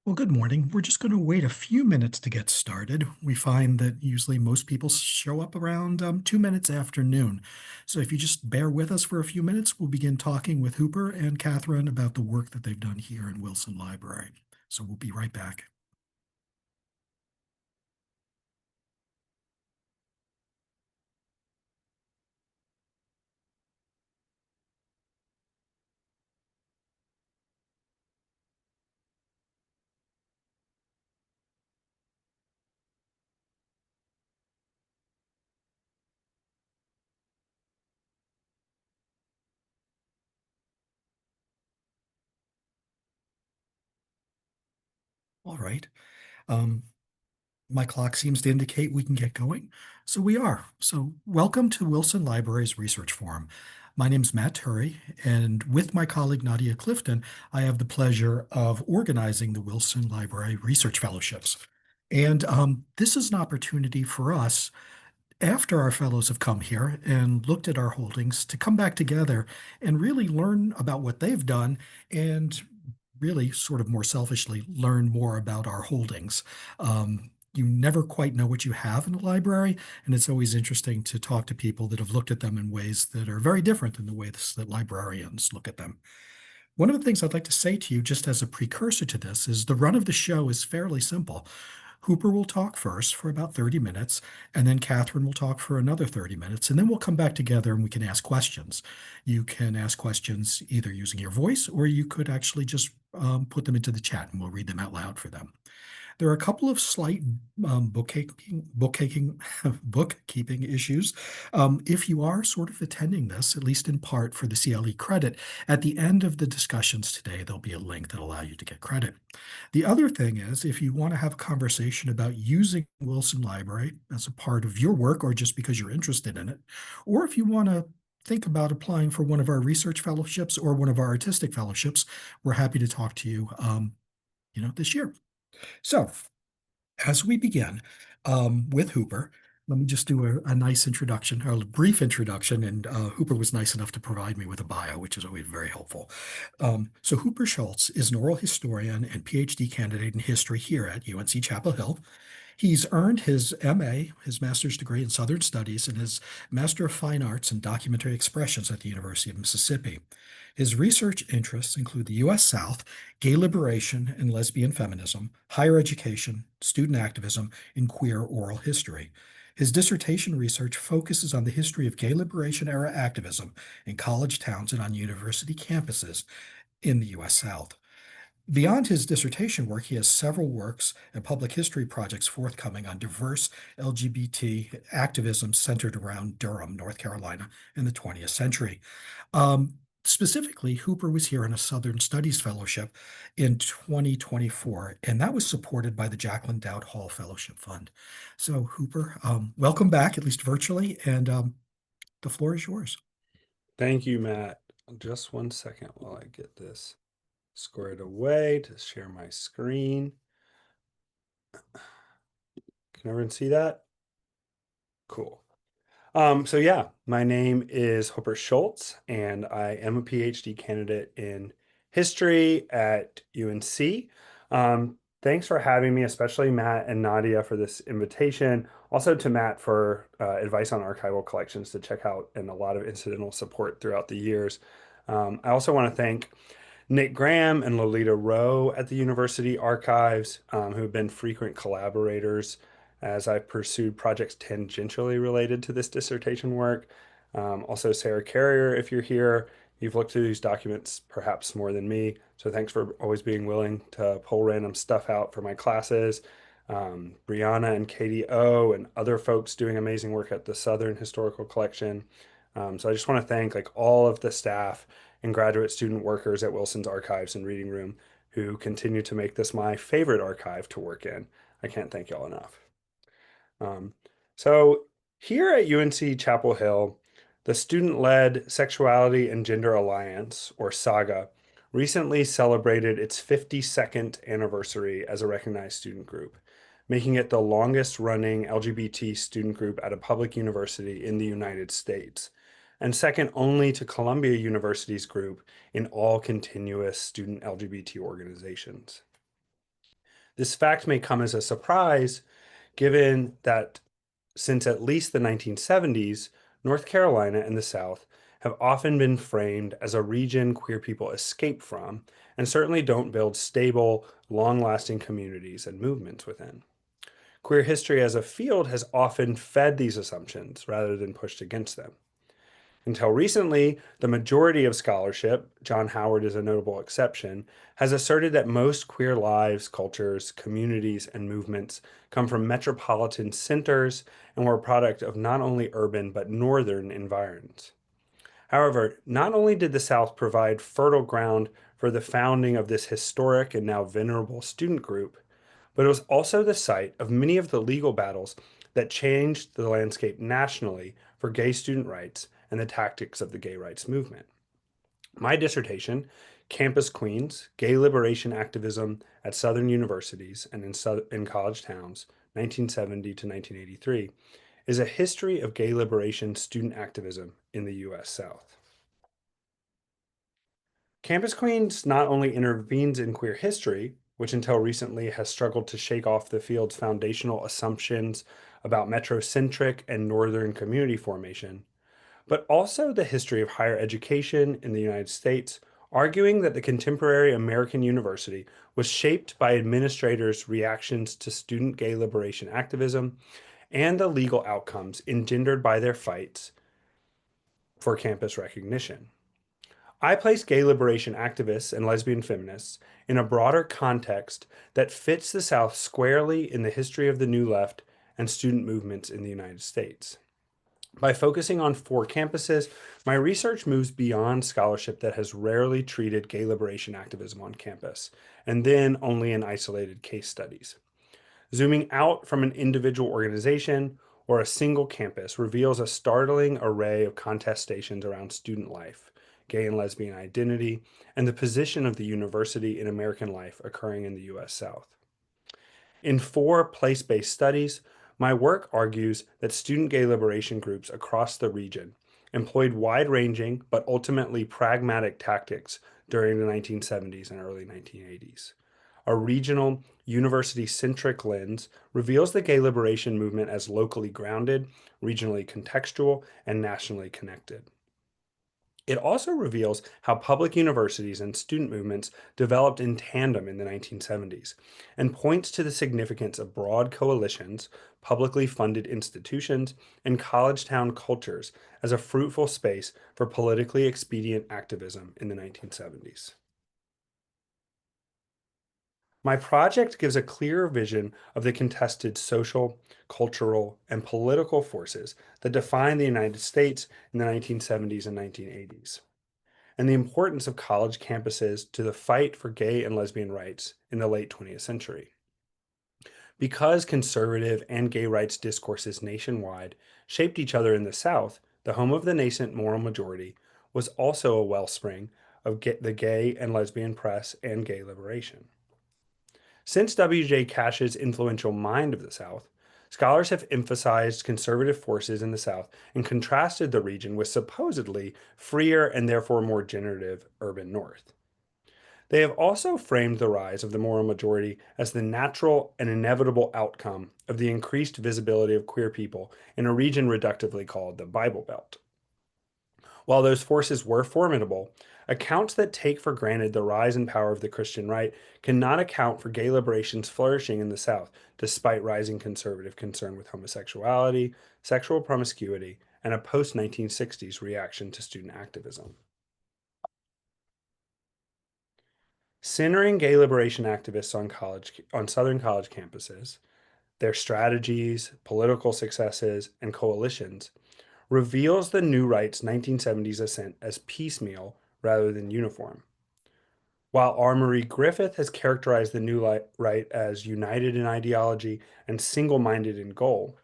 Well, good morning. We're just going to wait a few minutes to get started. We find that usually most people show up around 2 minutes after noon. So if you just bear with us for a few minutes, we'll begin talking with Hooper and Catherine about the work that they've done here in Wilson Library. So we'll be right back. All right. Um, my clock seems to indicate we can get going. So we are. So welcome to Wilson Library's Research Forum. My name's Matt Turry, and with my colleague Nadia Clifton, I have the pleasure of organizing the Wilson Library Research Fellowships. And this is an opportunity for us, after our fellows have come here and looked at our holdings, to come back together and really learn about what they've done and really sort of more selfishly learn more about our holdings. You never quite know what you have in a library, and it's always interesting to talk to people that have looked at them in ways that are very different than the ways that librarians look at them. One of the things I'd like to say to you, just as a precursor to this, is the run of the show is fairly simple. Hooper will talk first for about 30 minutes, and then Catherine will talk for another 30 minutes, and then we'll come back together and we can ask questions. You can ask questions either using your voice, or you could actually just put them into the chat and we'll read them out loud for them. There are a couple of slight bookkeeping issues. If you are sort of attending this, at least in part for the CLE credit, at the end of the discussions today, there'll be a link that'll allow you to get credit. The other thing is, if you want to have a conversation about using Wilson Library as a part of your work or just because you're interested in it, or if you want to think about applying for one of our research fellowships or one of our artistic fellowships, we're happy to talk to you, this year. So as we begin with Hooper, let me just do a nice introduction, or a brief introduction, and Hooper was nice enough to provide me with a bio, which is always very helpful. So Hooper Schultz is an oral historian and PhD candidate in history here at UNC Chapel Hill. He's earned his MA, his master's degree in Southern Studies, and his Master of Fine Arts in Documentary Expressions at the University of Mississippi. His research interests include the U.S. South, gay liberation and lesbian feminism, higher education, student activism, and queer oral history. His dissertation research focuses on the history of gay liberation era activism in college towns and on university campuses in the U.S. South. Beyond his dissertation work, he has several works and public history projects forthcoming on diverse LGBT activism centered around Durham, North Carolina, in the 20th century. Specifically, Hooper was here in a Southern Studies Fellowship in 2024, and that was supported by the Jacqueline Dowd Hall Fellowship Fund. So, Hooper, welcome back, at least virtually, and the floor is yours. Thank you, Matt. Just one second while I get this squared away to share my screen. Can everyone see that? Cool. So yeah, my name is Hooper Schultz, and I am a PhD candidate in history at UNC. Thanks for having me, especially Matt and Nadia for this invitation. Also to Matt for advice on archival collections to check out and a lot of incidental support throughout the years. I also want to thank Nick Graham and Lolita Rowe at the University Archives, who have been frequent collaborators as I pursued projects tangentially related to this dissertation work. Also, Sarah Carrier, if you're here, you've looked through these documents perhaps more than me. So thanks for always being willing to pull random stuff out for my classes. Brianna and Katie O and other folks doing amazing work at the Southern Historical Collection. So I just want to thank like all of the staff and graduate student workers at Wilson's Archives and Reading Room who continue to make this my favorite archive to work in. I can't thank y'all enough. So here at UNC Chapel Hill, the student-led Sexuality and Gender Alliance, or SAGA, recently celebrated its 52nd anniversary as a recognized student group, making it the longest running LGBT student group at a public university in the United States, and second only to Columbia University's group in all continuous student LGBT organizations. This fact may come as a surprise given that since at least the 1970s, North Carolina and the South have often been framed as a region queer people escape from and certainly don't build stable, long lasting communities and movements within. Queer history as a field has often fed these assumptions rather than pushed against them. Until recently, the majority of scholarship, John Howard is a notable exception, has asserted that most queer lives, cultures, communities, and movements come from metropolitan centers and were a product of not only urban but northern environs. However, not only did the South provide fertile ground for the founding of this historic and now venerable student group, but it was also the site of many of the legal battles that changed the landscape nationally for gay student rights and the tactics of the gay rights movement. My dissertation, Campus Queens, Gay Liberation Activism at Southern Universities and in College Towns, 1970 to 1983, is a history of gay liberation student activism in the U.S. South. Campus Queens not only intervenes in queer history, which until recently has struggled to shake off the field's foundational assumptions about metrocentric and northern community formation, but also the history of higher education in the United States, arguing that the contemporary American university was shaped by administrators' reactions to student gay liberation activism and the legal outcomes engendered by their fights for campus recognition. I place gay liberation activists and lesbian feminists in a broader context that fits the South squarely in the history of the New Left and student movements in the United States. By focusing on 4 campuses, my research moves beyond scholarship that has rarely treated gay liberation activism on campus, and then only in isolated case studies. Zooming out from an individual organization or a single campus reveals a startling array of contestations around student life, gay and lesbian identity, and the position of the university in American life occurring in the U.S. South. In 4 place-based studies, my work argues that student gay liberation groups across the region employed wide-ranging but ultimately pragmatic tactics during the 1970s and early 1980s. A regional, university-centric lens reveals the gay liberation movement as locally grounded, regionally contextual, and nationally connected. It also reveals how public universities and student movements developed in tandem in the 1970s and points to the significance of broad coalitions, publicly funded institutions, and college town cultures as a fruitful space for politically expedient activism in the 1970s. My project gives a clear vision of the contested social, cultural, and political forces that define the United States in the 1970s and 1980s, and the importance of college campuses to the fight for gay and lesbian rights in the late 20th century. Because conservative and gay rights discourses nationwide shaped each other in the South, the home of the nascent moral majority was also a wellspring of the gay and lesbian press and gay liberation. Since W.J. Cash's influential Mind of the South, scholars have emphasized conservative forces in the South and contrasted the region with supposedly freer and therefore more generative urban North. They have also framed the rise of the moral majority as the natural and inevitable outcome of the increased visibility of queer people in a region reductively called the Bible Belt. While those forces were formidable, accounts that take for granted the rise and power of the Christian right cannot account for gay liberation's flourishing in the South, despite rising conservative concern with homosexuality, sexual promiscuity, and a post 1960s reaction to student activism. Centering gay liberation activists on Southern college campuses, their strategies, political successes, and coalitions reveals the new right's 1970s ascent as piecemeal rather than uniform. While R. Marie Griffith has characterized the new right as united in ideology and single-minded in goal,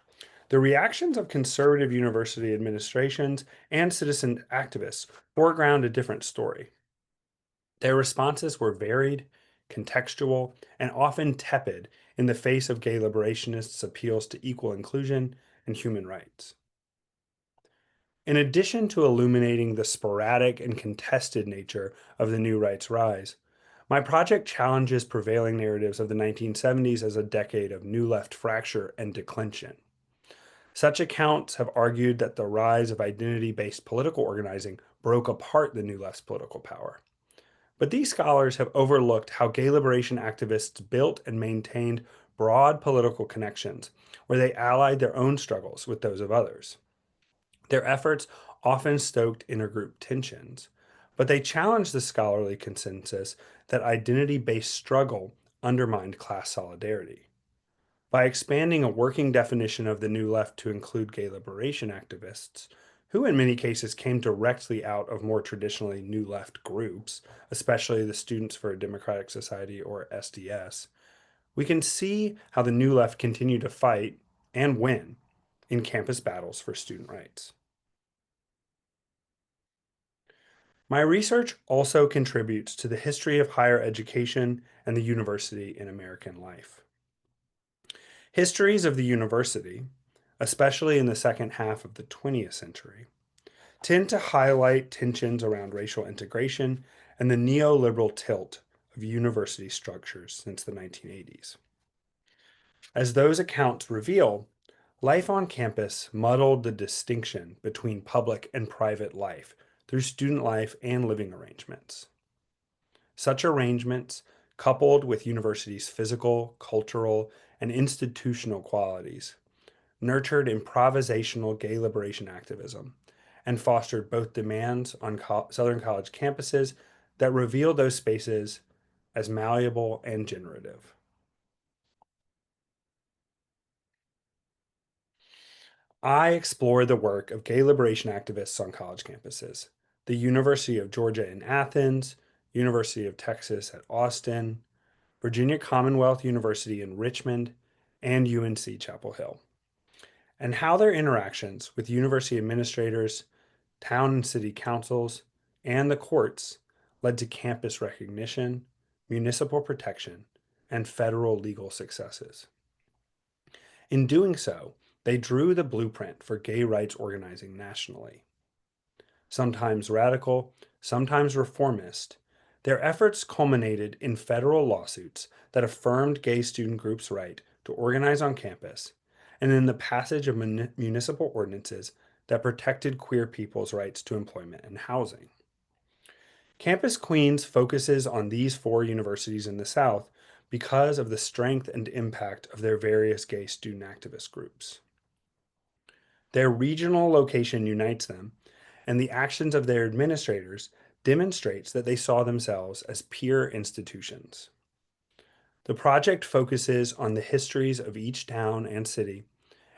the reactions of conservative university administrations and citizen activists foreground a different story. Their responses were varied, contextual, and often tepid in the face of gay liberationists' appeals to equal inclusion and human rights. In addition to illuminating the sporadic and contested nature of the new right's rise, My project challenges prevailing narratives of the 1970s as a decade of New Left fracture and declension. Such accounts have argued that the rise of identity-based political organizing broke apart the New Left's political power. But these scholars have overlooked how gay liberation activists built and maintained broad political connections, where they allied their own struggles with those of others. Their efforts often stoked intergroup tensions, but they challenged the scholarly consensus that identity-based struggle undermined class solidarity. By expanding a working definition of the New Left to include gay liberation activists, who in many cases came directly out of more traditionally New Left groups, especially the Students for a Democratic Society or SDS, we can see how the New Left continued to fight and win in campus battles for student rights. My research also contributes to the history of higher education and the university in American life. Histories of the university, especially in the second half of the 20th century, tend to highlight tensions around racial integration and the neoliberal tilt of university structures since the 1980s. As those accounts reveal, life on campus muddled the distinction between public and private life through student life and living arrangements. Such arrangements, coupled with universities' physical, cultural, and institutional qualities, nurtured improvisational gay liberation activism and fostered both demands on Southern college campuses that revealed those spaces as malleable and generative. I explore the work of gay liberation activists on college campuses, the University of Georgia in Athens, University of Texas at Austin, Virginia Commonwealth University in Richmond, and UNC Chapel Hill, and how their interactions with university administrators, town and city councils, and the courts led to campus recognition, municipal protection, and federal legal successes. In doing so, they drew the blueprint for gay rights organizing nationally. Sometimes radical, sometimes reformist, their efforts culminated in federal lawsuits that affirmed gay student groups' right to organize on campus, and in the passage of municipal ordinances that protected queer people's rights to employment and housing. Campus Queens focuses on these four universities in the South because of the strength and impact of their various gay student activist groups. Their regional location unites them, and the actions of their administrators demonstrates that they saw themselves as peer institutions. The project focuses on the histories of each town and city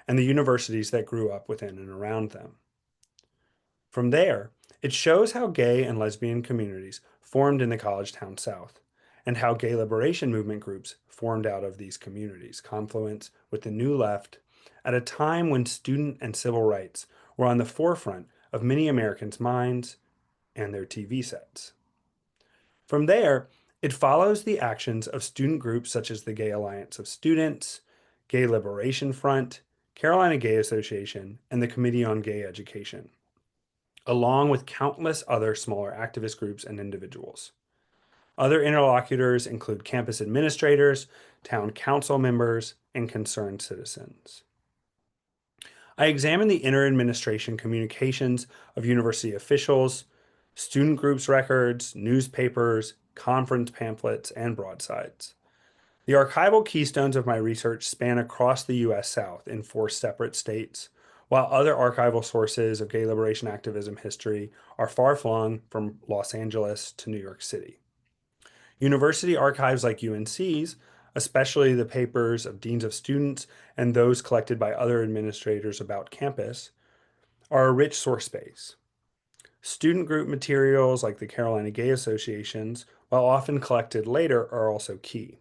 and the universities that grew up within and around them. From there, it shows how gay and lesbian communities formed in the college town South, and how gay liberation movement groups formed out of these communities' confluence with the New Left at a time when student and civil rights were on the forefront of many Americans' minds and their TV sets. From there, it follows the actions of student groups such as the Gay Alliance of Students, Gay Liberation Front, Carolina Gay Association, and the Committee on Gay Education, along with countless other smaller activist groups and individuals. Other interlocutors include campus administrators, town council members, and concerned citizens. I examine the inter-administration communications of university officials, student groups records, newspapers, conference pamphlets, and broadsides. The archival keystones of my research span across the U.S. South in four separate states, while other archival sources of gay liberation activism history are far-flung from Los Angeles to New York City. University archives like UNC's, especially the papers of deans of students and those collected by other administrators about campus, are a rich source base. Student group materials like the Carolina Gay Associations, while often collected later, are also key.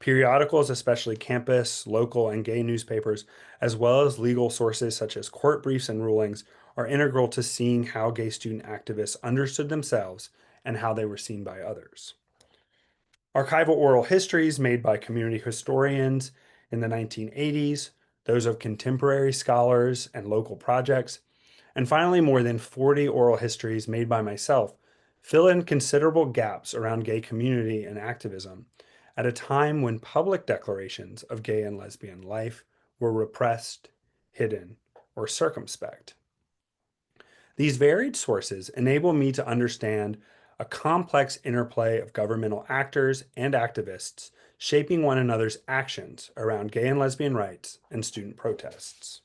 Periodicals, especially campus, local, and gay newspapers, as well as legal sources such as court briefs and rulings, are integral to seeing how gay student activists understood themselves and how they were seen by others. Archival oral histories made by community historians in the 1980s, those of contemporary scholars and local projects, and finally more than 40 oral histories made by myself fill in considerable gaps around gay community and activism at a time when public declarations of gay and lesbian life were repressed, hidden, or circumspect. These varied sources enable me to understand a complex interplay of governmental actors and activists shaping one another's actions around gay and lesbian rights and student protests.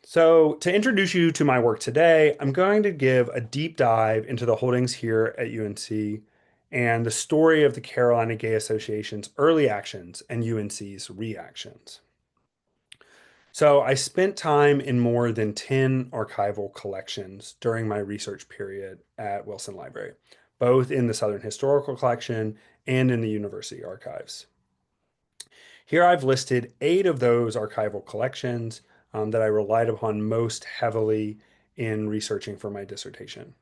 So, to introduce you to my work today, I'm going to give a deep dive into the holdings here at UNC and the story of the Carolina Gay Association's early actions and UNC's reactions. So, I spent time in more than 10 archival collections during my research period at Wilson Library, both in the Southern Historical Collection and in the university archives. Here I've listed 8 of those archival collections that I relied upon most heavily in researching for my dissertation.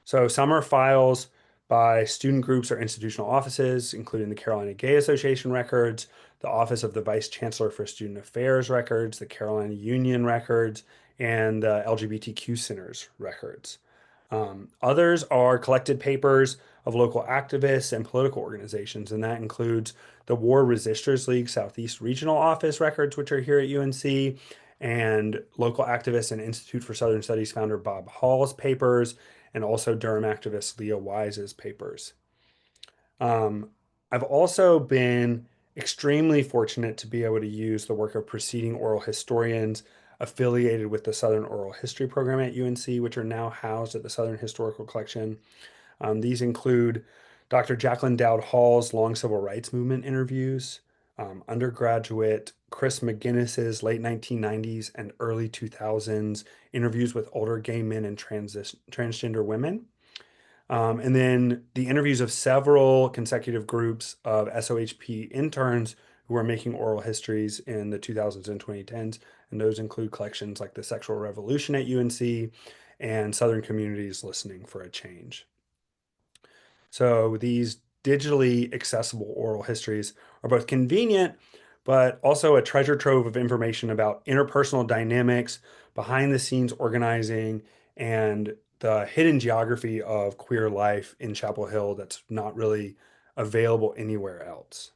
So some are files by student groups or institutional offices, including the Carolina Gay Association records, the Office of the Vice Chancellor for Student Affairs records, the Carolina Union records, and the LGBTQ Center's records. Others are collected papers of local activists and political organizations, and that includes the War Resisters League Southeast Regional Office records, which are here at UNC, and local activist and Institute for Southern Studies founder Bob Hall's papers, and also Durham activist Leah Wise's papers. Um, I've also been extremely fortunate to be able to use the work of preceding oral historians affiliated with the Southern Oral History program at UNC, which are now housed at the Southern Historical Collection. These include Dr. Jacqueline Dowd Hall's long civil rights movement interviews, undergraduate Chris McGinnis's late 1990s and early 2000s interviews with older gay men and transgender women, and then the interviews of several consecutive groups of SOHP interns who are making oral histories in the 2000s and 2010s. And those include collections like The Sexual Revolution at UNC and Southern Communities Listening for a Change. So these digitally accessible oral histories are both convenient, but also a treasure trove of information about interpersonal dynamics, behind the scenes organizing, and the hidden geography of queer life in Chapel Hill that's not really available anywhere else.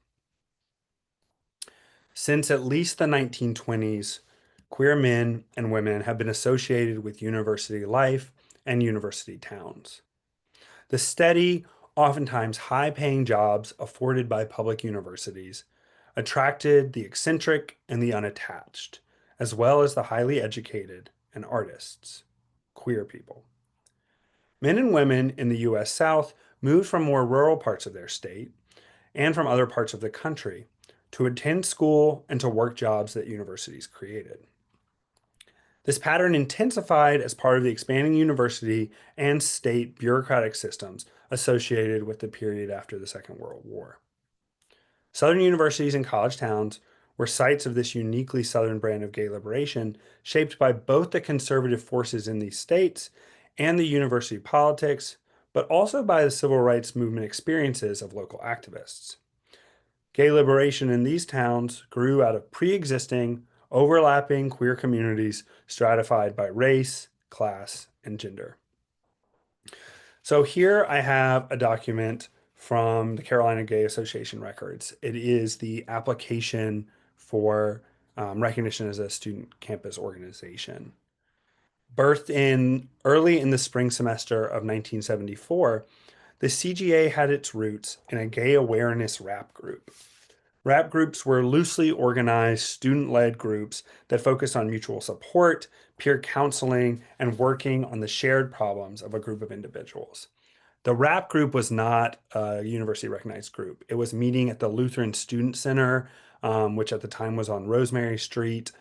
Since at least the 1920s, queer men and women have been associated with university life and university towns. The steady, oftentimes high paying jobs afforded by public universities attracted the eccentric and the unattached, as well as the highly educated and artists, queer people. Men and women in the US South moved from more rural parts of their state and from other parts of the country to attend school and to work jobs that universities created. This pattern intensified as part of the expanding university and state bureaucratic systems associated with the period after the Second World War. Southern universities and college towns were sites of this uniquely Southern brand of gay liberation, shaped by both the conservative forces in these states and the university politics, but also by the civil rights movement experiences of local activists. Gay liberation in these towns grew out of pre-existing, overlapping queer communities stratified by race, class, and gender. So here I have a document from the Carolina Gay Association records. It is the application for recognition as a student campus organization. Birthed in early in the spring semester of 1974, the CGA had its roots in a gay awareness rap group. Rap groups were loosely organized, student-led groups that focused on mutual support, peer counseling, and working on the shared problems of a group of individuals. The rap group was not a university-recognized group. It was meeting at the Lutheran Student Center, which at the time was on Rosemary Street.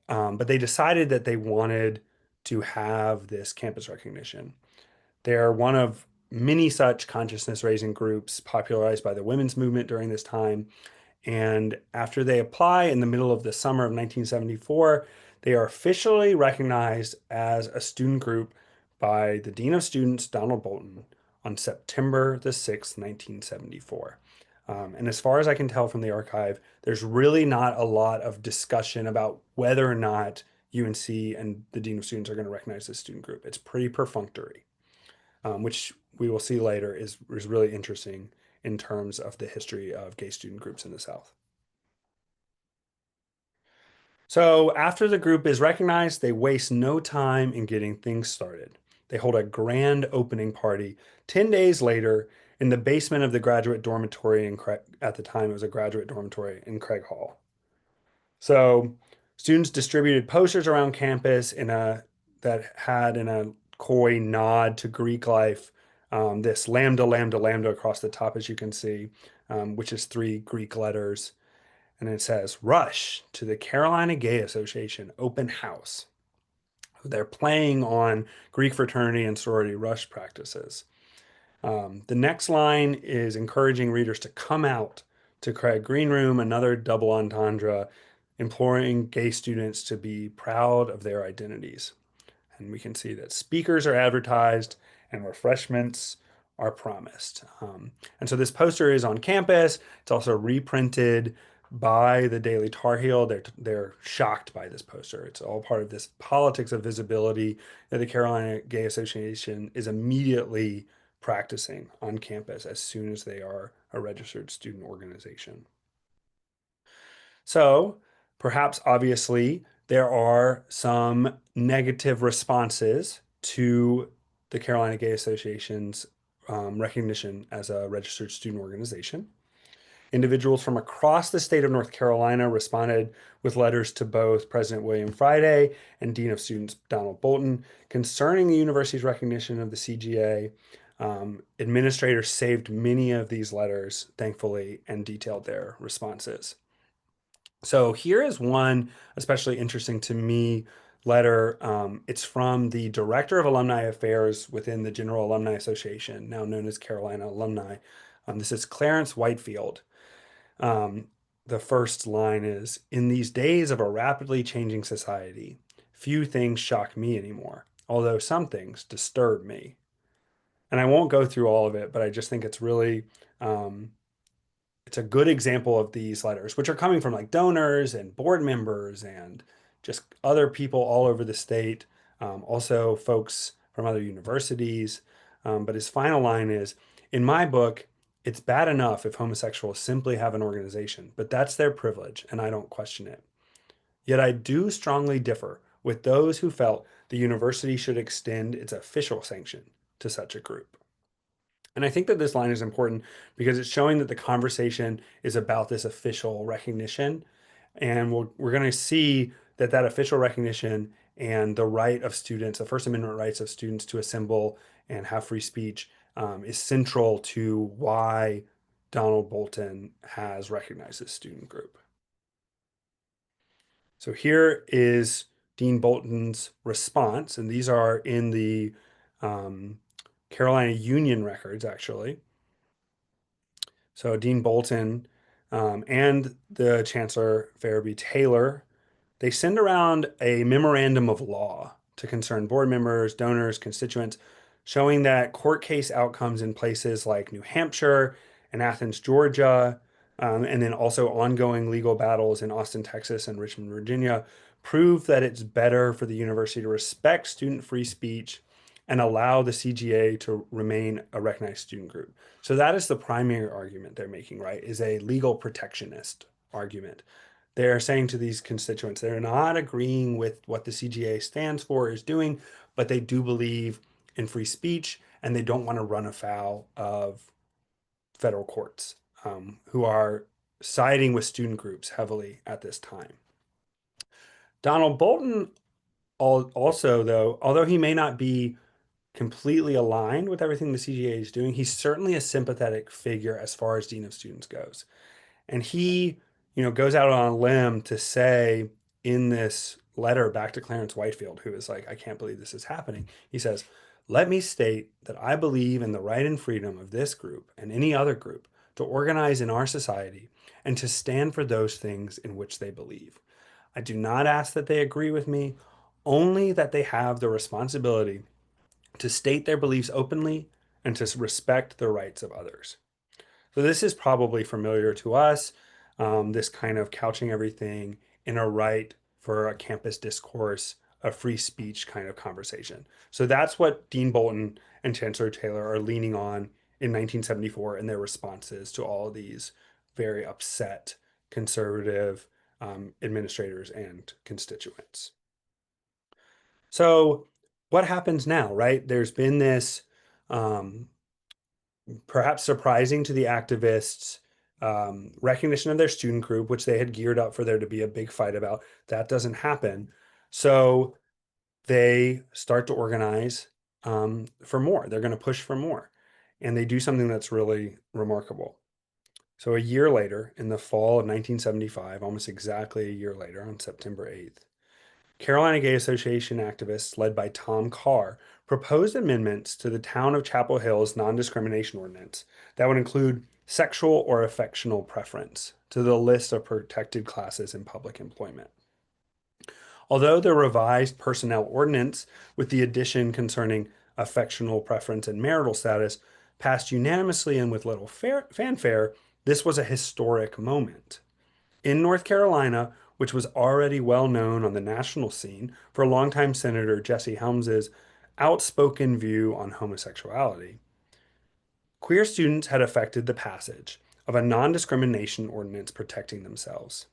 But they decided that they wanted to have this campus recognition. They're one of many such consciousness-raising groups popularized by the women's movement during this time. And after they apply in the middle of the summer of 1974, they are officially recognized as a student group by the Dean of Students, Donald Bolton, on September the 6th, 1974. And as far as I can tell from the archive, there's really not a lot of discussion about whether or not UNC and the Dean of Students are going to recognize this student group. It's pretty perfunctory, which we will see later is really interesting in terms of the history of gay student groups in the South. So after the group is recognized, they waste no time in getting things started. They hold a grand opening party 10 days later in the basement of the graduate dormitory at the time it was a graduate dormitory in Craig Hall. So students distributed posters around campus that had in a coy nod to Greek life, this lambda, lambda, lambda across the top, as you can see, which is three Greek letters. And it says, Rush to the Carolina Gay Association open house. They're playing on Greek fraternity and sorority rush practices. The next line is encouraging readers to come out to Craig Green Room, another double entendre, imploring gay students to be proud of their identities. And we can see that speakers are advertised and refreshments are promised. And so this poster is on campus. It's also reprinted by the Daily Tar Heel. They're shocked by this poster. It's all part of this politics of visibility that the Carolina Gay Association is immediately practicing on campus as soon as they are a registered student organization. So, perhaps obviously, there are some negative responses to the Carolina Gay Association's recognition as a registered student organization. Individuals from across the state of North Carolina responded with letters to both President William Friday and Dean of Students Donald Bolton concerning the university's recognition of the CGA. Administrators saved many of these letters, thankfully, and detailed their responses. So here is one especially interesting to me letter. It's from the Director of Alumni Affairs within the General Alumni Association, now known as Carolina Alumni. This is Clarence Whitefield. The first line is, in these days of a rapidly changing society, few things shock me anymore, although some things disturb me. And I won't go through all of it, but I just think it's really it's a good example of these letters, which are coming from like donors and board members and just other people all over the state, also folks from other universities. But his final line is, in my book, it's bad enough if homosexuals simply have an organization, but that's their privilege, and I don't question it. Yet I do strongly differ with those who felt the university should extend its official sanction to such a group. And I think that this line is important because it's showing that the conversation is about this official recognition. And we're going to see that that official recognition and the right of students, the First Amendment rights of students to assemble and have free speech, is central to why Donald Bolton has recognized this student group. So here is Dean Bolton's response, and these are in the Carolina Union records, actually. So Dean Bolton and the Chancellor Farabee Taylor, they send around a memorandum of law to concerned board members, donors, constituents, showing that court case outcomes in places like New Hampshire and Athens, Georgia, and then also ongoing legal battles in Austin, Texas, and Richmond, Virginia, prove that it's better for the university to respect student free speech and allow the CGA to remain a recognized student group. So that is the primary argument they're making, right? Is a legal protectionist argument. They're saying to these constituents, they're not agreeing with what the CGA stands for, is doing, but they do believe in free speech and they don't want to run afoul of federal courts, who are siding with student groups heavily at this time. Donald Bolton also, though, although he may not be completely aligned with everything the CGA is doing, he's certainly a sympathetic figure as far as Dean of Students goes. And he, goes out on a limb to say in this letter back to Clarence Whitefield, who is like, I can't believe this is happening. He says, let me state that I believe in the right and freedom of this group and any other group to organize in our society and to stand for those things in which they believe. I do not ask that they agree with me, only that they have the responsibility to state their beliefs openly and to respect the rights of others. So this is probably familiar to us, this kind of couching everything in a right for a campus discourse, a free speech kind of conversation. So that's what Dean Bolton and Chancellor Taylor are leaning on in 1974 in their responses to all these very upset conservative administrators and constituents. So, what happens now, right? There's been this um, perhaps surprising to the activists recognition of their student group, which they had geared up for there to be a big fight about. That doesn't happen. So they start to organize for more. They're going to push for more. And they do something that's really remarkable. So a year later, in the fall of 1975, almost exactly a year later, on September 8th, Carolina Gay Association activists led by Tom Carr proposed amendments to the town of Chapel Hill's non-discrimination ordinance that would include sexual or affectional preference to the list of protected classes in public employment. Although the revised personnel ordinance, with the addition concerning affectional preference and marital status, passed unanimously and with little fanfare, this was a historic moment. In North Carolina, which was already well known on the national scene for longtime Senator Jesse Helms's outspoken view on homosexuality, queer students had effected the passage of a non-discrimination ordinance protecting themselves.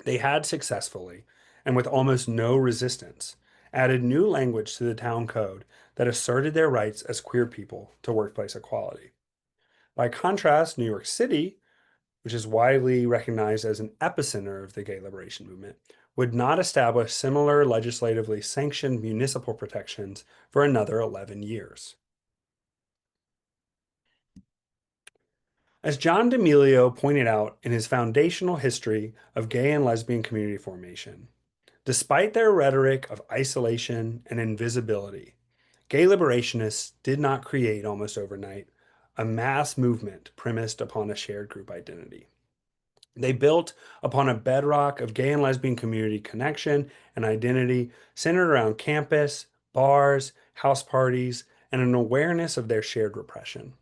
They had successfully, and with almost no resistance, added new language to the town code that asserted their rights as queer people to workplace equality. By contrast, New York City, which is widely recognized as an epicenter of the gay liberation movement, would not establish similar legislatively sanctioned municipal protections for another 11 years. As John D'Amelio pointed out in his foundational history of gay and lesbian community formation, despite their rhetoric of isolation and invisibility, gay liberationists did not create almost overnight a mass movement premised upon a shared group identity. They built upon a bedrock of gay and lesbian community connection and identity centered around campus, bars, house parties, and an awareness of their shared repression.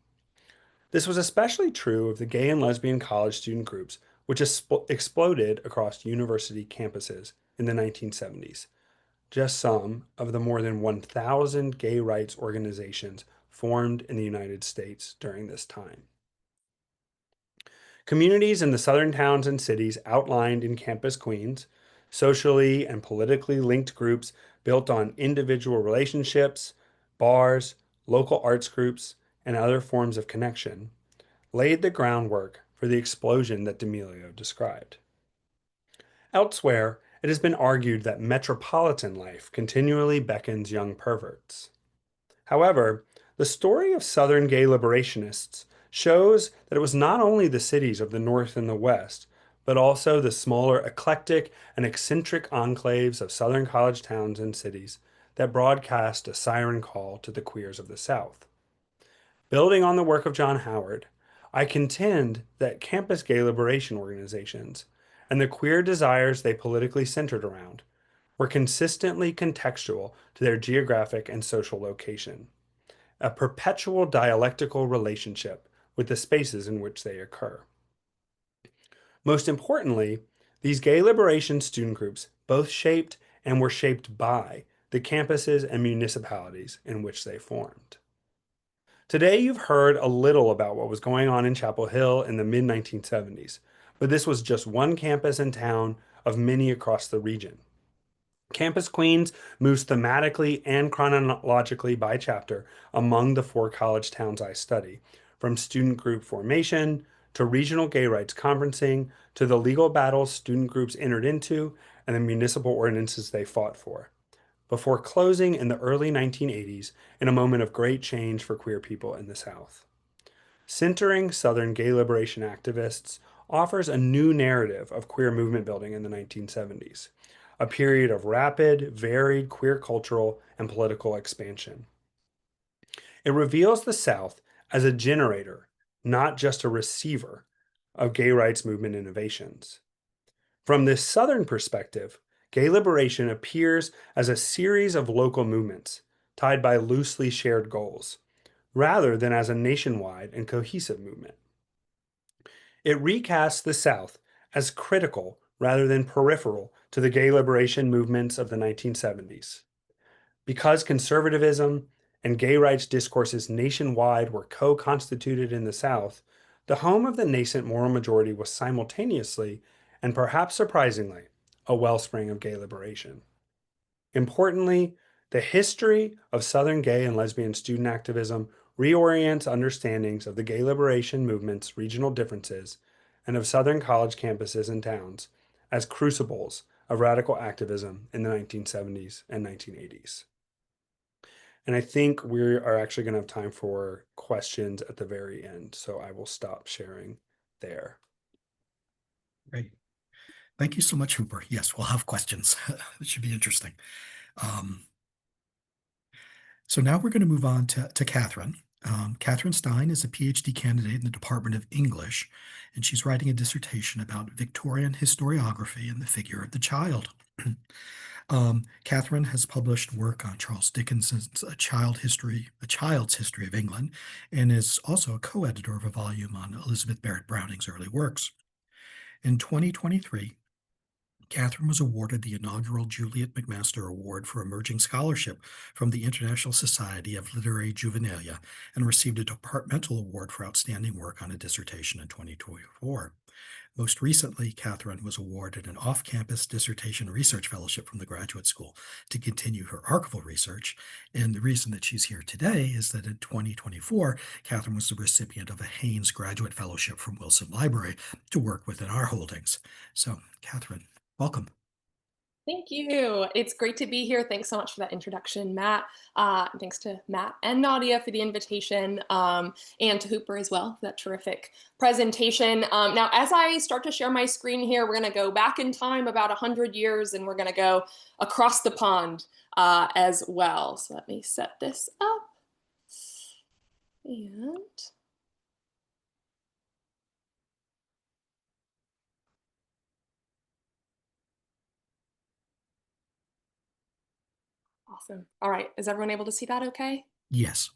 This was especially true of the gay and lesbian college student groups, which exploded across university campuses in the 1970s. Just some of the more than 1,000 gay rights organizations formed in the United States during this time. Communities in the southern towns and cities outlined in Campus Queens, socially and politically linked groups built on individual relationships, bars, local arts groups, and other forms of connection, laid the groundwork for the explosion that D'Amelio described. Elsewhere, it has been argued that metropolitan life continually beckons young perverts. However, the story of Southern gay liberationists shows that it was not only the cities of the North and the West, but also the smaller eclectic and eccentric enclaves of Southern college towns and cities that broadcast a siren call to the queers of the South. Building on the work of John Howard, I contend that campus gay liberation organizations and the queer desires they politically centered around were consistently contextual to their geographic and social location, a perpetual dialectical relationship with the spaces in which they occur. Most importantly, these gay liberation student groups both shaped and were shaped by the campuses and municipalities in which they formed. Today, you've heard a little about what was going on in Chapel Hill in the mid 1970s, but this was just one campus and town of many across the region. Campus Queens moves thematically and chronologically by chapter among the 4 college towns I study, from student group formation to regional gay rights conferencing to the legal battles student groups entered into and the municipal ordinances they fought for, before closing in the early 1980s in a moment of great change for queer people in the South. Centering Southern gay liberation activists offers a new narrative of queer movement building in the 1970s, a period of rapid, varied queer cultural and political expansion. It reveals the South as a generator, not just a receiver, of gay rights movement innovations. From this Southern perspective, gay liberation appears as a series of local movements tied by loosely shared goals, rather than as a nationwide and cohesive movement. It recasts the South as critical rather than peripheral to the gay liberation movements of the 1970s. Because conservatism and gay rights discourses nationwide were co-constituted in the South, the home of the nascent moral majority was simultaneously, and perhaps surprisingly, a wellspring of gay liberation. Importantly, the history of Southern gay and lesbian student activism reorients understandings of the gay liberation movement's regional differences and of Southern college campuses and towns as crucibles of radical activism in the 1970s and 1980s. And I think we are actually going to have time for questions at the very end, so I will stop sharing there. Great. Thank you so much, Hooper. Yes, we'll have questions. It should be interesting. So now we're going to move on to Katherine. Katherine Stein is a PhD candidate in the Department of English, and she's writing a dissertation about Victorian historiography and the figure of the child. Katherine has published work on Charles Dickens's A Child's History of England, and is also a co-editor of a volume on Elizabeth Barrett Browning's early works. In 2023, Katherine was awarded the inaugural Juliet McMaster Award for Emerging Scholarship from the International Society of Literae Juvenilia and received a departmental award for outstanding work on a dissertation in 2024. Most recently, Katherine was awarded an off-campus dissertation research fellowship from the Graduate School to continue her archival research. And the reason that she's here today is that in 2024, Katherine was the recipient of a Haynes Graduate Fellowship from Wilson Library to work within our holdings. So, Katherine, welcome. Thank you. It's great to be here. Thanks so much for that introduction, Matt. Thanks to Matt and Nadia for the invitation, and to Hooper as well for that terrific presentation. Now, as I start to share my screen here, we're going to go back in time about 100 years, and we're going to go across the pond as well. So let me set this up. And awesome. All right. Is everyone able to see that okay? Yes.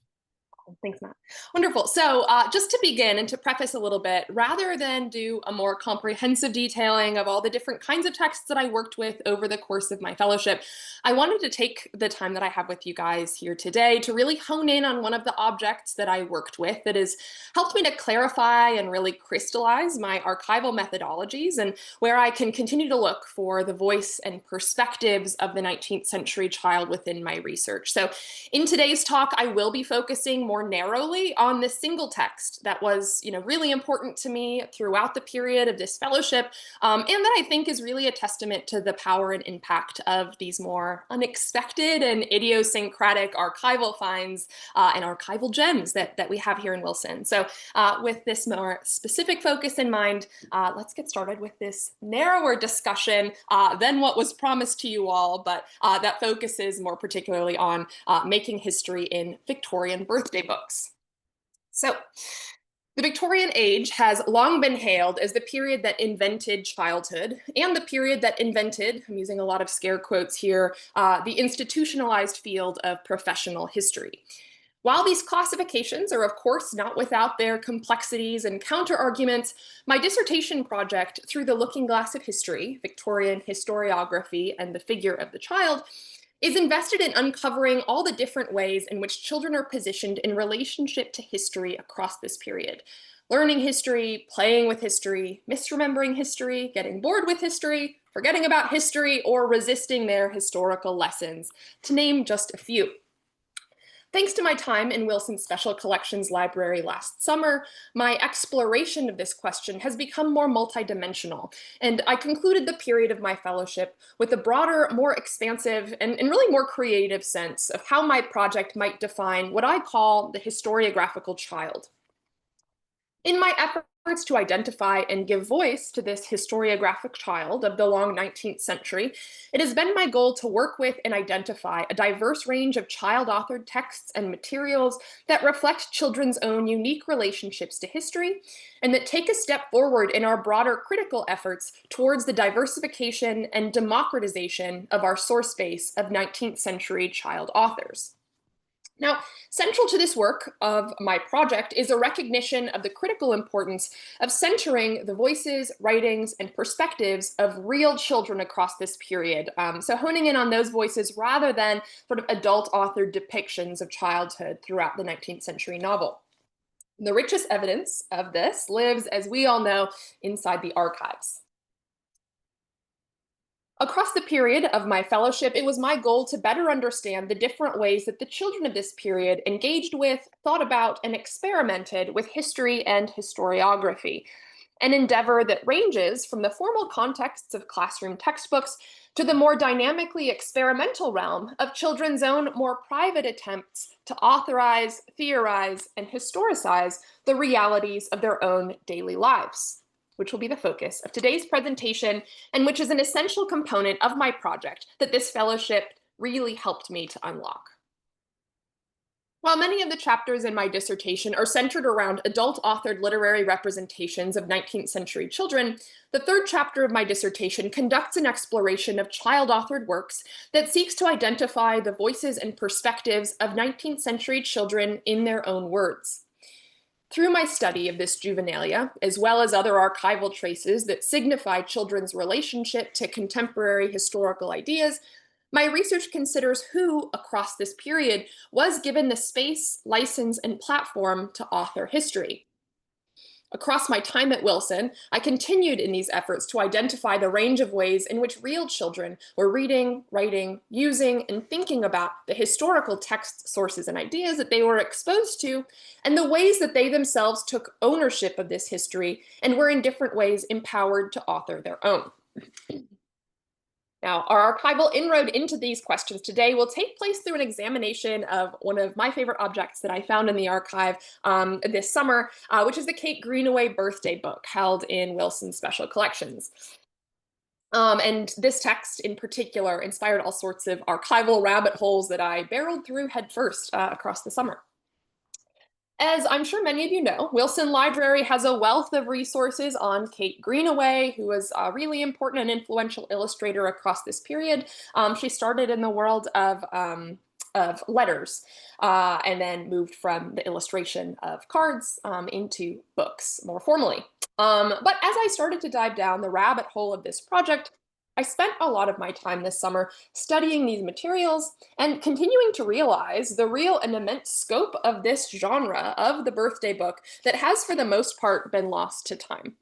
Thanks, Matt. Wonderful. So just to begin and to preface a little bit, rather than do a more comprehensive detailing of all the different kinds of texts that I worked with over the course of my fellowship, I wanted to take the time that I have with you guys here today to really hone in on one of the objects that I worked with that has helped me to clarify and really crystallize my archival methodologies and where I can continue to look for the voice and perspectives of the 19th century child within my research. So in today's talk, I will be focusing more narrowly on this single text that was, really important to me throughout the period of this fellowship, and that I think is really a testament to the power and impact of these more unexpected and idiosyncratic archival finds and archival gems that we have here in Wilson. So with this more specific focus in mind, let's get started with this narrower discussion than what was promised to you all, but that focuses more particularly on making history in Victorian birthday books. So, the Victorian age has long been hailed as the period that invented childhood and the period that invented, I'm using a lot of scare quotes here, the institutionalized field of professional history. While these classifications are, of course, not without their complexities and counter-arguments, my dissertation project, Through the Looking Glass of History, Victorian Historiography and the Figure of the Child, is invested in uncovering all the different ways in which children are positioned in relationship to history across this period. Learning history, playing with history, misremembering history, getting bored with history, forgetting about history, or resisting their historical lessons, to name just a few. Thanks to my time in Wilson's Special Collections Library last summer, my exploration of this question has become more multidimensional, and I concluded the period of my fellowship with a broader, more expansive, and really more creative sense of how my project might define what I call the historiographical child. In my efforts to identify and give voice to this historiographic child of the long 19th century, it has been my goal to work with and identify a diverse range of child-authored texts and materials that reflect children's own unique relationships to history, and that take a step forward in our broader critical efforts towards the diversification and democratization of our source base of 19th century child authors. Now, central to this work of my project is a recognition of the critical importance of centering the voices, writings, and perspectives of real children across this period. So honing in on those voices rather than sort of adult authored depictions of childhood throughout the 19th century novel. The richest evidence of this lives, as we all know, inside the archives. Across the period of my fellowship, it was my goal to better understand the different ways that the children of this period engaged with, thought about, and experimented with history and historiography, an endeavor that ranges from the formal contexts of classroom textbooks to the more dynamically experimental realm of children's own more private attempts to authorize, theorize, and historicize the realities of their own daily lives, which will be the focus of today's presentation and which is an essential component of my project that this fellowship really helped me to unlock. While many of the chapters in my dissertation are centered around adult-authored literary representations of 19th century children, the third chapter of my dissertation conducts an exploration of child-authored works that seeks to identify the voices and perspectives of 19th century children in their own words. Through my study of this juvenilia, as well as other archival traces that signify children's relationship to contemporary historical ideas, my research considers who, across this period, was given the space, license, and platform to author history. Across my time at Wilson, I continued in these efforts to identify the range of ways in which real children were reading, writing, using, and thinking about the historical texts, sources, and ideas that they were exposed to, and the ways that they themselves took ownership of this history and were in different ways empowered to author their own. Now, our archival inroad into these questions today will take place through an examination of one of my favorite objects that I found in the archive this summer, which is the Kate Greenaway birthday book held in Wilson's Special Collections. And this text in particular inspired all sorts of archival rabbit holes that I barreled through headfirst across the summer. As I'm sure many of you know, Wilson Library has a wealth of resources on Kate Greenaway, who was a really important and influential illustrator across this period. She started in the world of letters and then moved from the illustration of cards into books more formally. But as I started to dive down the rabbit hole of this project, I spent a lot of my time this summer studying these materials and continuing to realize the real and immense scope of this genre of the birthday book that has, for the most part, been lost to time.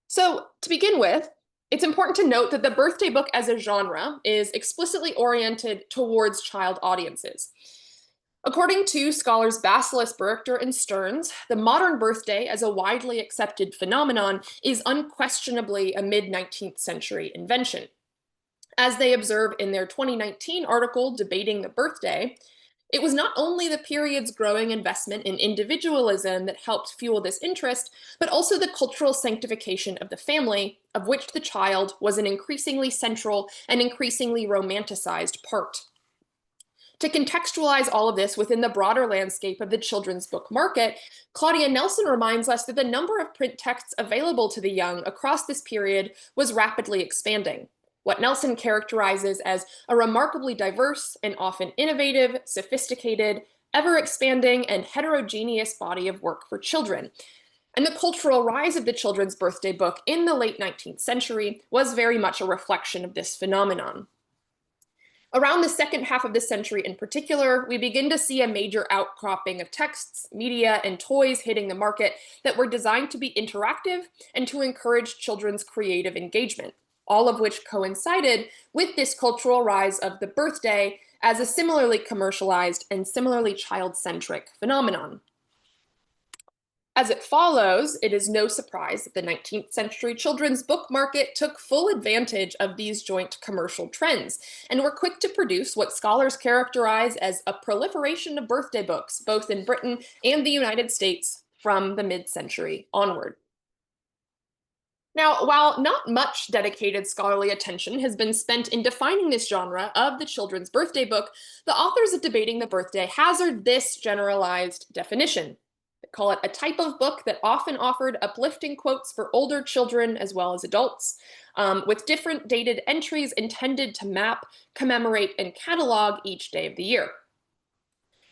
So, to begin with, it's important to note that the birthday book as a genre is explicitly oriented towards child audiences. According to scholars Basilis, Berichter, and Stearns, the modern birthday as a widely accepted phenomenon is unquestionably a mid-19th century invention. As they observe in their 2019 article, Debating the Birthday, it was not only the period's growing investment in individualism that helped fuel this interest, but also the cultural sanctification of the family, of which the child was an increasingly central and increasingly romanticized part. To contextualize all of this within the broader landscape of the children's book market, Claudia Nelson reminds us that the number of print texts available to the young across this period was rapidly expanding, what Nelson characterizes as a remarkably diverse and often innovative, sophisticated, ever-expanding, and heterogeneous body of work for children. And the cultural rise of the children's birthday book in the late 19th century was very much a reflection of this phenomenon. Around the second half of this century in particular, we begin to see a major outcropping of texts, media, and toys hitting the market that were designed to be interactive and to encourage children's creative engagement, all of which coincided with this cultural rise of the birthday as a similarly commercialized and similarly child-centric phenomenon. As it follows, it is no surprise that the 19th century children's book market took full advantage of these joint commercial trends and were quick to produce what scholars characterize as a proliferation of birthday books, both in Britain and the United States from the mid-century onward. Now, while not much dedicated scholarly attention has been spent in defining this genre of the children's birthday book, the authors of Debating the Birthday hazard this generalized definition. They call it a type of book that often offered uplifting quotes for older children as well as adults, with different dated entries intended to map, commemorate, and catalog each day of the year.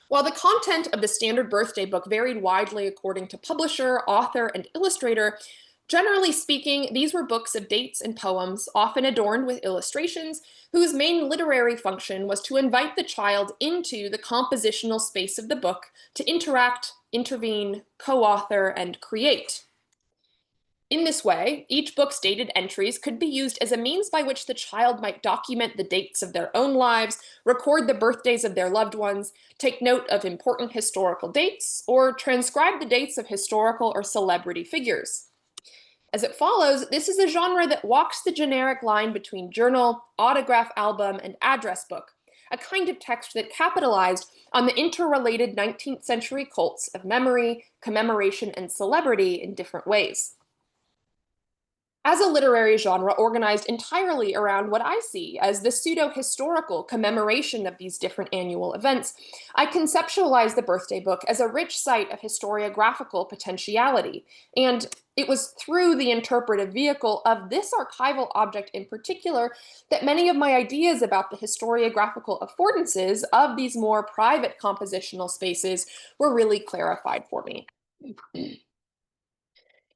While the content of the standard birthday book varied widely according to publisher, author, and illustrator, generally speaking, these were books of dates and poems, often adorned with illustrations, whose main literary function was to invite the child into the compositional space of the book to interact, intervene, co-author, and create. In this way, each book's dated entries could be used as a means by which the child might document the dates of their own lives, record the birthdays of their loved ones, take note of important historical dates, or transcribe the dates of historical or celebrity figures. As it follows, this is a genre that walks the generic line between journal, autograph album, and address book, a kind of text that capitalized on the interrelated 19th century cults of memory, commemoration, and celebrity in different ways. As a literary genre organized entirely around what I see as the pseudo-historical commemoration of these different annual events, I conceptualize the birthday book as a rich site of historiographical potentiality. And it was through the interpretive vehicle of this archival object in particular that many of my ideas about the historiographical affordances of these more private compositional spaces were really clarified for me.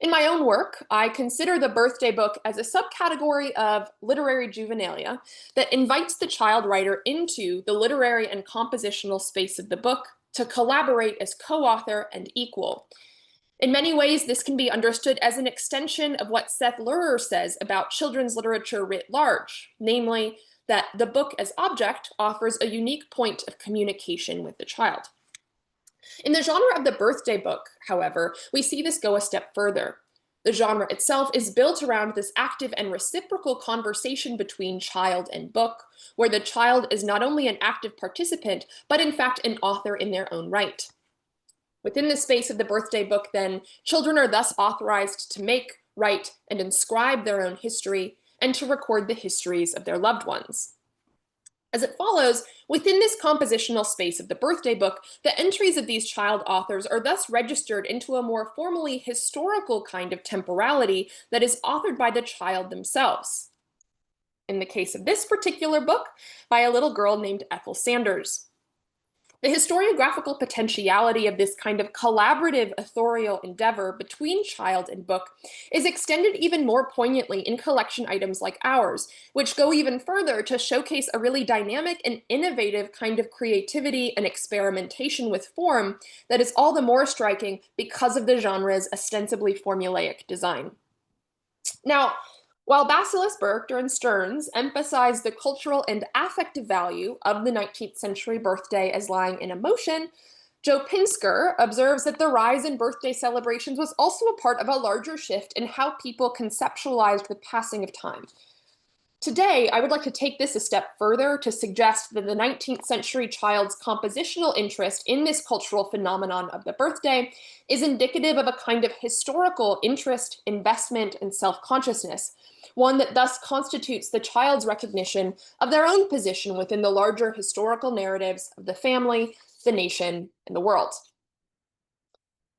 In my own work, I consider the birthday book as a subcategory of literary juvenilia that invites the child writer into the literary and compositional space of the book to collaborate as co-author and equal. In many ways, this can be understood as an extension of what Seth Lurer says about children's literature writ large, namely that the book as object offers a unique point of communication with the child. In the genre of the birthday book, however, we see this go a step further. The genre itself is built around this active and reciprocal conversation between child and book, where the child is not only an active participant, but in fact an author in their own right. Within the space of the birthday book, then, children are thus authorized to make, write, and inscribe their own history, and to record the histories of their loved ones. As it follows, within this compositional space of the birthday book, the entries of these child authors are thus registered into a more formally historical kind of temporality that is authored by the child themselves. In the case of this particular book, by a little girl named Ethel Sanders. The historiographical potentiality of this kind of collaborative authorial endeavor between child and book is extended even more poignantly in collection items like ours, which go even further to showcase a really dynamic and innovative kind of creativity and experimentation with form that is all the more striking because of the genre's ostensibly formulaic design. Now, while Basilis, Berchter, and Stearns emphasize the cultural and affective value of the 19th century birthday as lying in emotion, Joe Pinsker observes that the rise in birthday celebrations was also a part of a larger shift in how people conceptualized the passing of time. Today, I would like to take this a step further to suggest that the 19th century child's compositional interest in this cultural phenomenon of the birthday is indicative of a kind of historical interest, investment, and self-consciousness, one that thus constitutes the child's recognition of their own position within the larger historical narratives of the family, the nation, and the world.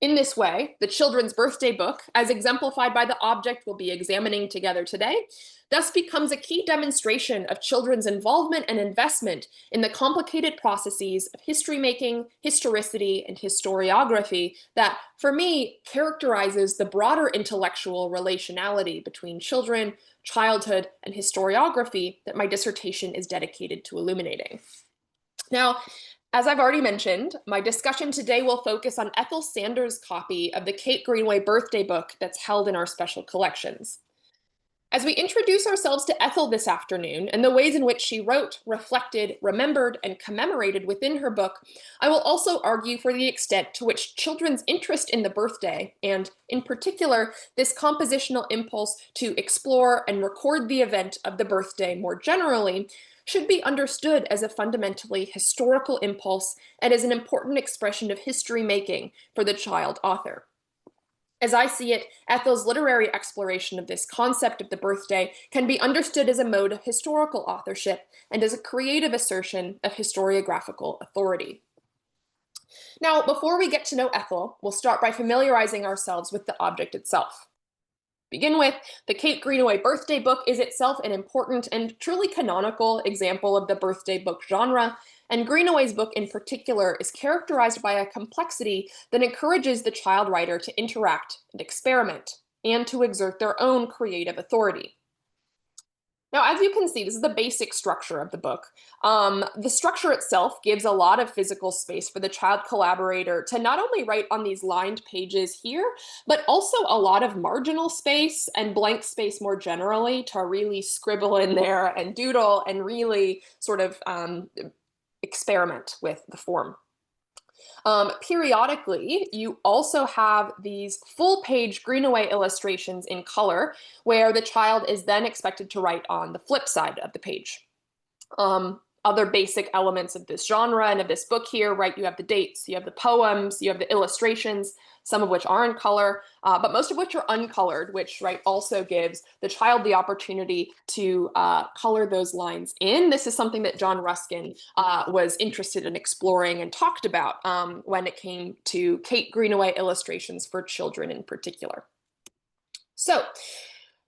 In this way, the children's birthday book, as exemplified by the object we'll be examining together today, thus becomes a key demonstration of children's involvement and investment in the complicated processes of history making, historicity, and historiography that, for me, characterizes the broader intellectual relationality between children, childhood, and historiography that my dissertation is dedicated to illuminating. Now, as I've already mentioned, my discussion today will focus on Ethel Sanders' copy of the Kate Greenway birthday book that's held in our special collections. As we introduce ourselves to Ethel this afternoon and the ways in which she wrote, reflected, remembered, and commemorated within her book, I will also argue for the extent to which children's interest in the birthday, and in particular, this compositional impulse to explore and record the event of the birthday more generally, should be understood as a fundamentally historical impulse and as an important expression of history making for the child author. As I see it, Ethel's literary exploration of this concept of the birthday can be understood as a mode of historical authorship and as a creative assertion of historiographical authority. Now, before we get to know Ethel, we'll start by familiarizing ourselves with the object itself. Begin with, the Kate Greenaway birthday book is itself an important and truly canonical example of the birthday book genre, and Greenaway's book in particular is characterized by a complexity that encourages the child writer to interact and experiment, and to exert their own creative authority. Now, as you can see, this is the basic structure of the book. The structure itself gives a lot of physical space for the child collaborator to not only write on these lined pages here, but also a lot of marginal space and blank space more generally to really scribble in there and doodle and really sort of experiment with the form. Periodically, you also have these full-page Greenaway illustrations in color, where the child is then expected to write on the flip side of the page. Other basic elements of this genre and of this book here, right? You have the dates, you have the poems, you have the illustrations, some of which are in color, but most of which are uncolored, which, right, also gives the child the opportunity to color those lines in. This is something that John Ruskin was interested in exploring and talked about when it came to Kate Greenaway illustrations for children in particular. So,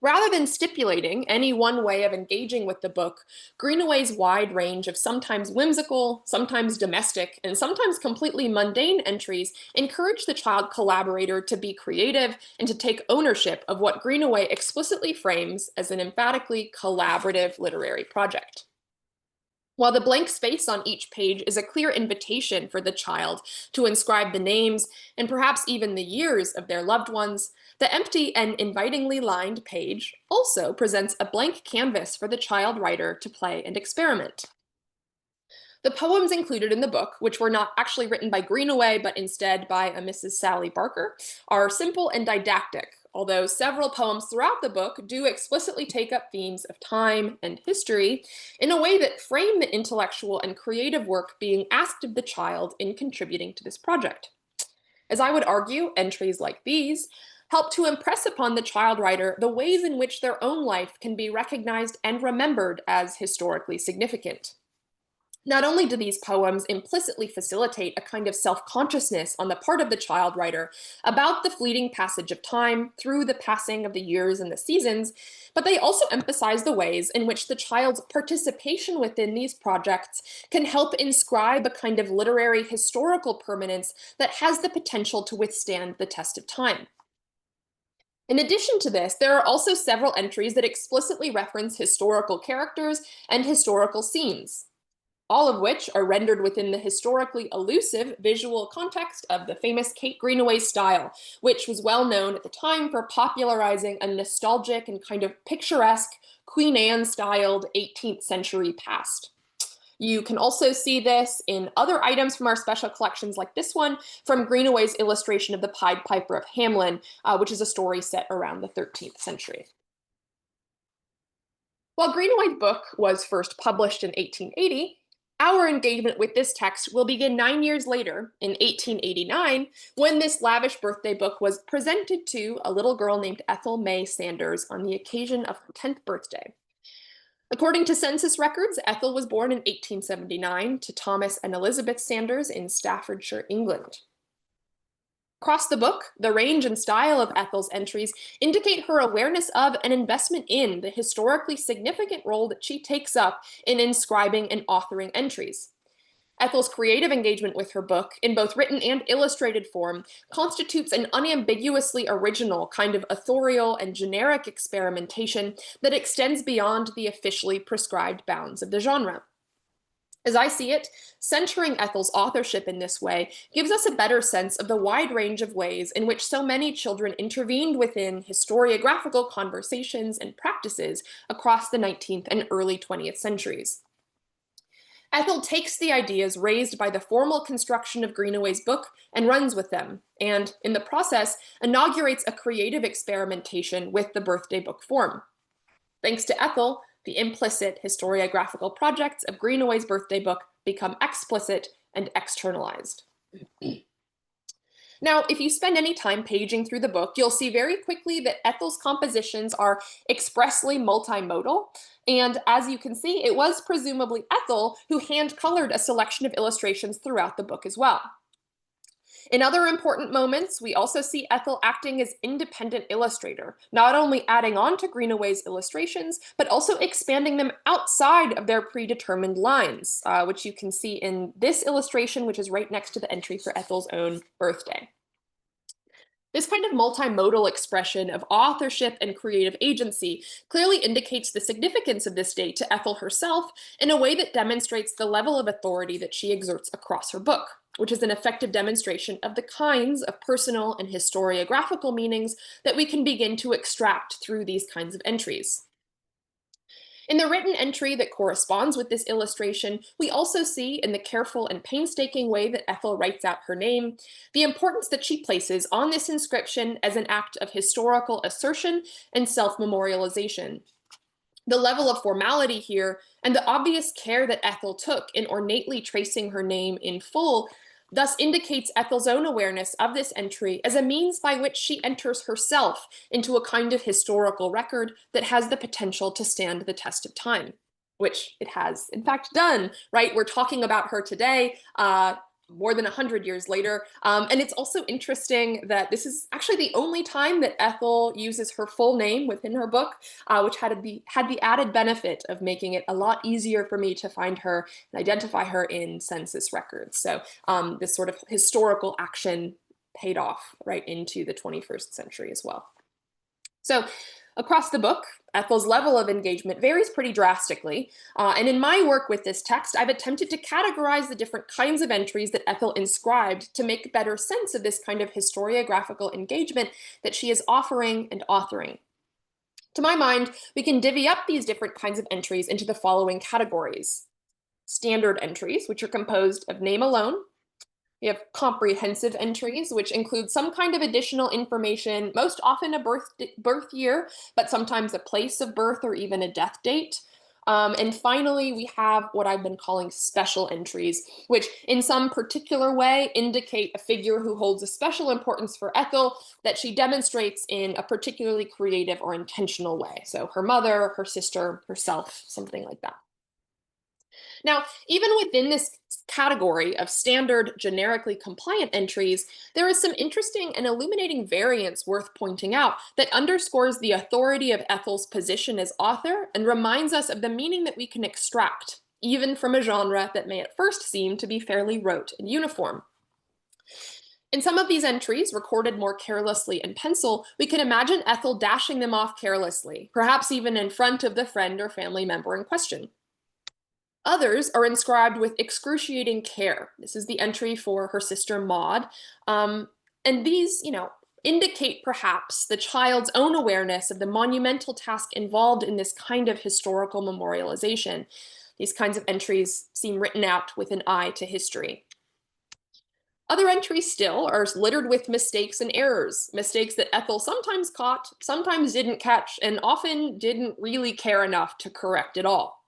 rather than stipulating any one way of engaging with the book, Greenaway's wide range of sometimes whimsical, sometimes domestic, and sometimes completely mundane entries encourage the child collaborator to be creative and to take ownership of what Greenaway explicitly frames as an emphatically collaborative literary project. While the blank space on each page is a clear invitation for the child to inscribe the names and perhaps even the years of their loved ones, the empty and invitingly lined page also presents a blank canvas for the child writer to play and experiment. The poems included in the book, which were not actually written by Greenaway, but instead by a Mrs. Sally Barker, are simple and didactic, although several poems throughout the book do explicitly take up themes of time and history in a way that frame the intellectual and creative work being asked of the child in contributing to this project. As I would argue, entries like these help to impress upon the child writer the ways in which their own life can be recognized and remembered as historically significant. Not only do these poems implicitly facilitate a kind of self-consciousness on the part of the child writer about the fleeting passage of time through the passing of the years and the seasons, but they also emphasize the ways in which the child's participation within these projects can help inscribe a kind of literary historical permanence that has the potential to withstand the test of time. In addition to this, there are also several entries that explicitly reference historical characters and historical scenes, all of which are rendered within the historically elusive visual context of the famous Kate Greenaway style, which was well known at the time for popularizing a nostalgic and kind of picturesque Queen Anne-styled 18th century past. You can also see this in other items from our special collections like this one from Greenaway's illustration of the Pied Piper of Hamelin, which is a story set around the 13th century. While Greenaway's book was first published in 1880, our engagement with this text will begin 9 years later, in 1889, when this lavish birthday book was presented to a little girl named Ethel May Sanders on the occasion of her 10th birthday. According to census records, Ethel was born in 1879 to Thomas and Elizabeth Sanders in Staffordshire, England. Across the book, the range and style of Ethel's entries indicate her awareness of and investment in the historically significant role that she takes up in inscribing and authoring entries. Ethel's creative engagement with her book, in both written and illustrated form, constitutes an unambiguously original kind of authorial and generic experimentation that extends beyond the officially prescribed bounds of the genre. As I see it, centering Ethel's authorship in this way gives us a better sense of the wide range of ways in which so many children intervened within historiographical conversations and practices across the 19th and early 20th centuries. Ethel takes the ideas raised by the formal construction of Greenaway's book and runs with them, and in the process, inaugurates a creative experimentation with the birthday book form. Thanks to Ethel, the implicit historiographical projects of Greenaway's birthday book become explicit and externalized. Now, if you spend any time paging through the book, you'll see very quickly that Ethel's compositions are expressly multimodal, and as you can see, it was presumably Ethel who hand-colored a selection of illustrations throughout the book as well. In other important moments, we also see Ethel acting as independent illustrator, not only adding on to Greenaway's illustrations, but also expanding them outside of their predetermined lines, which you can see in this illustration, which is right next to the entry for Ethel's own birthday. This kind of multimodal expression of authorship and creative agency clearly indicates the significance of this date to Ethel herself in a way that demonstrates the level of authority that she exerts across her book, which is an effective demonstration of the kinds of personal and historiographical meanings that we can begin to extract through these kinds of entries. In the written entry that corresponds with this illustration, we also see, in the careful and painstaking way that Ethel writes out her name, the importance that she places on this inscription as an act of historical assertion and self-memorialization. The level of formality here and the obvious care that Ethel took in ornately tracing her name in full thus indicates Ethel's own awareness of this entry as a means by which she enters herself into a kind of historical record that has the potential to stand the test of time, which it has in fact done, right? We're talking about her today, more than 100 years later. And it's also interesting that this is actually the only time that Ethel uses her full name within her book, which had the added benefit of making it a lot easier for me to find her and identify her in census records. So this sort of historical action paid off right into the 21st century as well. So across the book, Ethel's level of engagement varies pretty drastically, and in my work with this text, I've attempted to categorize the different kinds of entries that Ethel inscribed to make better sense of this kind of historiographical engagement that she is offering and authoring. To my mind, we can divvy up these different kinds of entries into the following categories. Standard entries, which are composed of name alone. We have comprehensive entries, which include some kind of additional information, most often a birth year, but sometimes a place of birth or even a death date. And finally, we have what I've been calling special entries, which in some particular way indicate a figure who holds a special importance for Ethel that she demonstrates in a particularly creative or intentional way. So her mother, her sister, herself, something like that. Now, even within this category of standard generically compliant entries, there is some interesting and illuminating variance worth pointing out that underscores the authority of Ethel's position as author and reminds us of the meaning that we can extract, even from a genre that may at first seem to be fairly rote and uniform. In some of these entries, recorded more carelessly in pencil, we can imagine Ethel dashing them off carelessly, perhaps even in front of the friend or family member in question. Others are inscribed with excruciating care. This is the entry for her sister Maud. And these, indicate perhaps the child's own awareness of the monumental task involved in this kind of historical memorialization. These kinds of entries seem written out with an eye to history. Other entries still are littered with mistakes and errors, mistakes that Ethel sometimes caught, sometimes didn't catch, and often didn't really care enough to correct at all.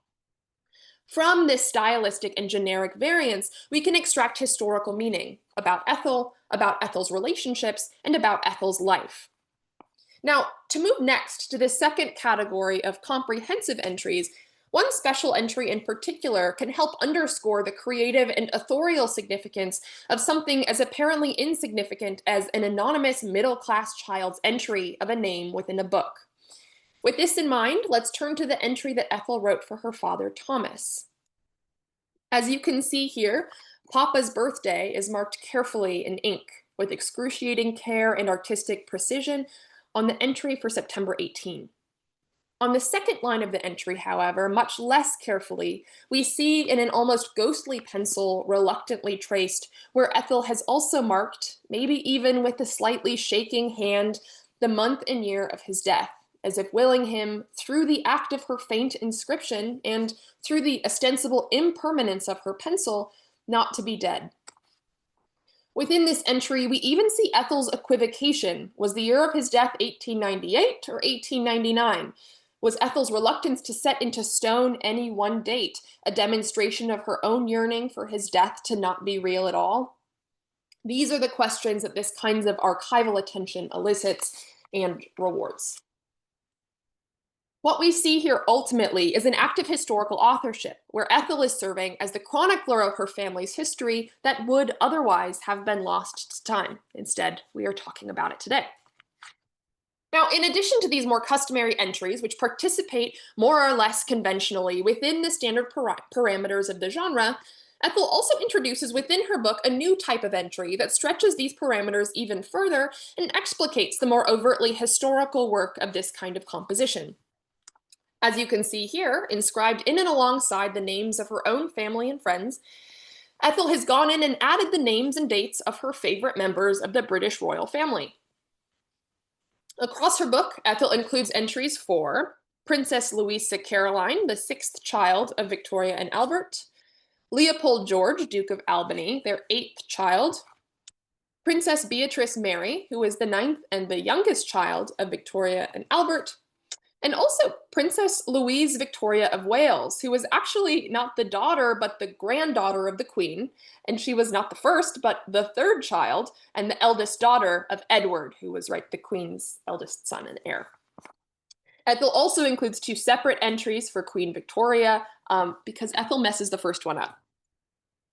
From this stylistic and generic variance, we can extract historical meaning about Ethel's relationships, and about Ethel's life. Now, to move next to the second category of comprehensive entries, one special entry in particular can help underscore the creative and authorial significance of something as apparently insignificant as an anonymous middle-class child's entry of a name within a book. With this in mind, let's turn to the entry that Ethel wrote for her father, Thomas. As you can see here, Papa's birthday is marked carefully in ink, with excruciating care and artistic precision on the entry for September 18. On the second line of the entry, however, much less carefully, we see in an almost ghostly pencil, reluctantly traced, where Ethel has also marked, maybe even with a slightly shaking hand, the month and year of his death, as if willing him, through the act of her faint inscription and through the ostensible impermanence of her pencil, not to be dead. Within this entry, we even see Ethel's equivocation. Was the year of his death 1898 or 1899? Was Ethel's reluctance to set into stone any one date a demonstration of her own yearning for his death to not be real at all? These are the questions that this kinds of archival attention elicits and rewards. What we see here ultimately is an active historical authorship, where Ethel is serving as the chronicler of her family's history that would otherwise have been lost to time. Instead, we are talking about it today. Now, in addition to these more customary entries, which participate more or less conventionally within the standard parameters of the genre, Ethel also introduces within her book a new type of entry that stretches these parameters even further and explicates the more overtly historical work of this kind of composition. As you can see here, inscribed in and alongside the names of her own family and friends, Ethel has gone in and added the names and dates of her favorite members of the British royal family. Across her book, Ethel includes entries for Princess Louisa Caroline, the sixth child of Victoria and Albert, Leopold George, Duke of Albany, their eighth child, Princess Beatrice Mary, who is the ninth and the youngest child of Victoria and Albert, and also Princess Louise Victoria of Wales, who was actually not the daughter, but the granddaughter of the Queen, and she was not the first, but the third child, and the eldest daughter of Edward, who was, right, the Queen's eldest son and heir. Ethel also includes two separate entries for Queen Victoria, because Ethel messes the first one up.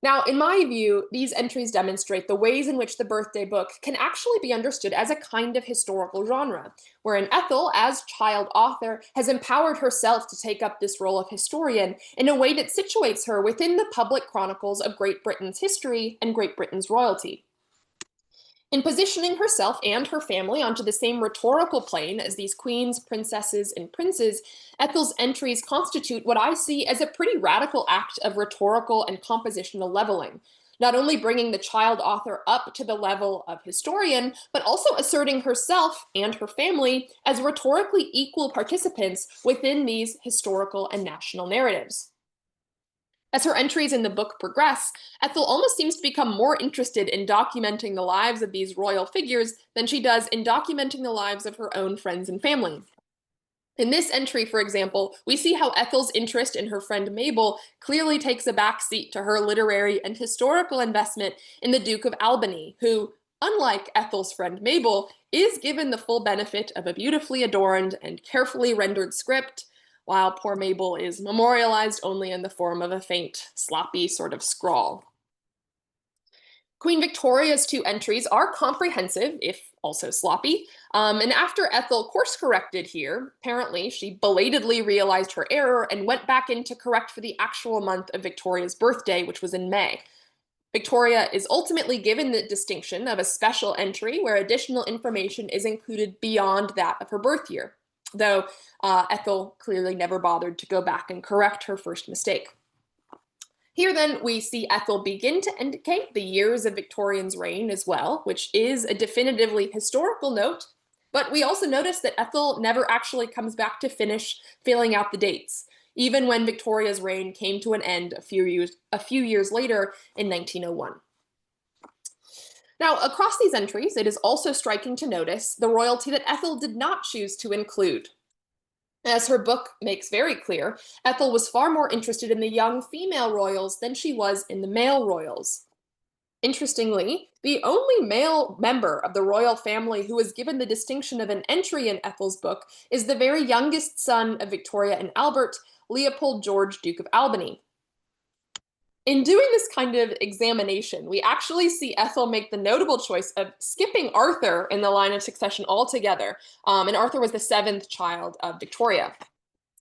Now, in my view, these entries demonstrate the ways in which the birthday book can actually be understood as a kind of historical genre, wherein Ethel, as child author, has empowered herself to take up this role of historian in a way that situates her within the public chronicles of Great Britain's history and Great Britain's royalty. In positioning herself and her family onto the same rhetorical plane as these queens, princesses, and princes, Ethel's entries constitute what I see as a pretty radical act of rhetorical and compositional leveling, not only bringing the child author up to the level of historian, but also asserting herself and her family as rhetorically equal participants within these historical and national narratives. As her entries in the book progress, Ethel almost seems to become more interested in documenting the lives of these royal figures than she does in documenting the lives of her own friends and family. In this entry, for example, we see how Ethel's interest in her friend Mabel clearly takes a backseat to her literary and historical investment in the Duke of Albany, who, unlike Ethel's friend Mabel, is given the full benefit of a beautifully adorned and carefully rendered script, while poor Mabel is memorialized only in the form of a faint, sloppy sort of scrawl. Queen Victoria's two entries are comprehensive, if also sloppy, and after Ethel course-corrected here, apparently she belatedly realized her error and went back in to correct for the actual month of Victoria's birthday, which was in May. Victoria is ultimately given the distinction of a special entry where additional information is included beyond that of her birth year, though Ethel clearly never bothered to go back and correct her first mistake. Here then we see Ethel begin to indicate the years of Victorian's reign as well, which is a definitively historical note, but we also notice that Ethel never actually comes back to finish filling out the dates, even when Victoria's reign came to an end a few years later in 1901. Now, across these entries, it is also striking to notice the royalty that Ethel did not choose to include. As her book makes very clear, Ethel was far more interested in the young female royals than she was in the male royals. Interestingly, the only male member of the royal family who is given the distinction of an entry in Ethel's book is the very youngest son of Victoria and Albert, Leopold George, Duke of Albany. In doing this kind of examination, we actually see Ethel make the notable choice of skipping Arthur in the line of succession altogether, and Arthur was the seventh child of Victoria.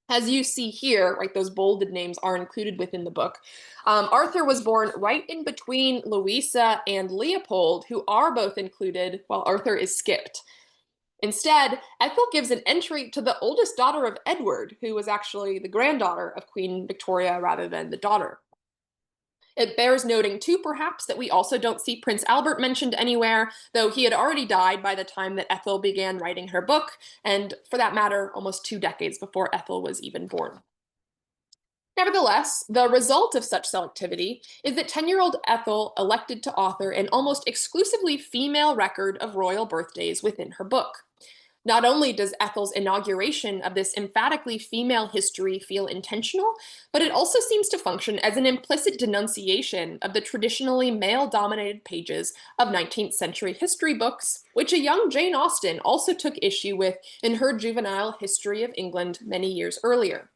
As you see here, right, those bolded names are included within the book. Arthur was born right in between Louisa and Leopold, who are both included, while Arthur is skipped. Instead, Ethel gives an entry to the oldest daughter of Edward, who was actually the granddaughter of Queen Victoria rather than the daughter. It bears noting, too, perhaps, that we also don't see Prince Albert mentioned anywhere, though he had already died by the time that Ethel began writing her book, and for that matter, almost 2 decades before Ethel was even born. Nevertheless, the result of such selectivity is that 10-year-old Ethel elected to author an almost exclusively female record of royal birthdays within her book. Not only does Ethel's inauguration of this emphatically female history feel intentional, but it also seems to function as an implicit denunciation of the traditionally male dominated pages of 19th century history books, which a young Jane Austen also took issue with in her juvenile history of England many years earlier.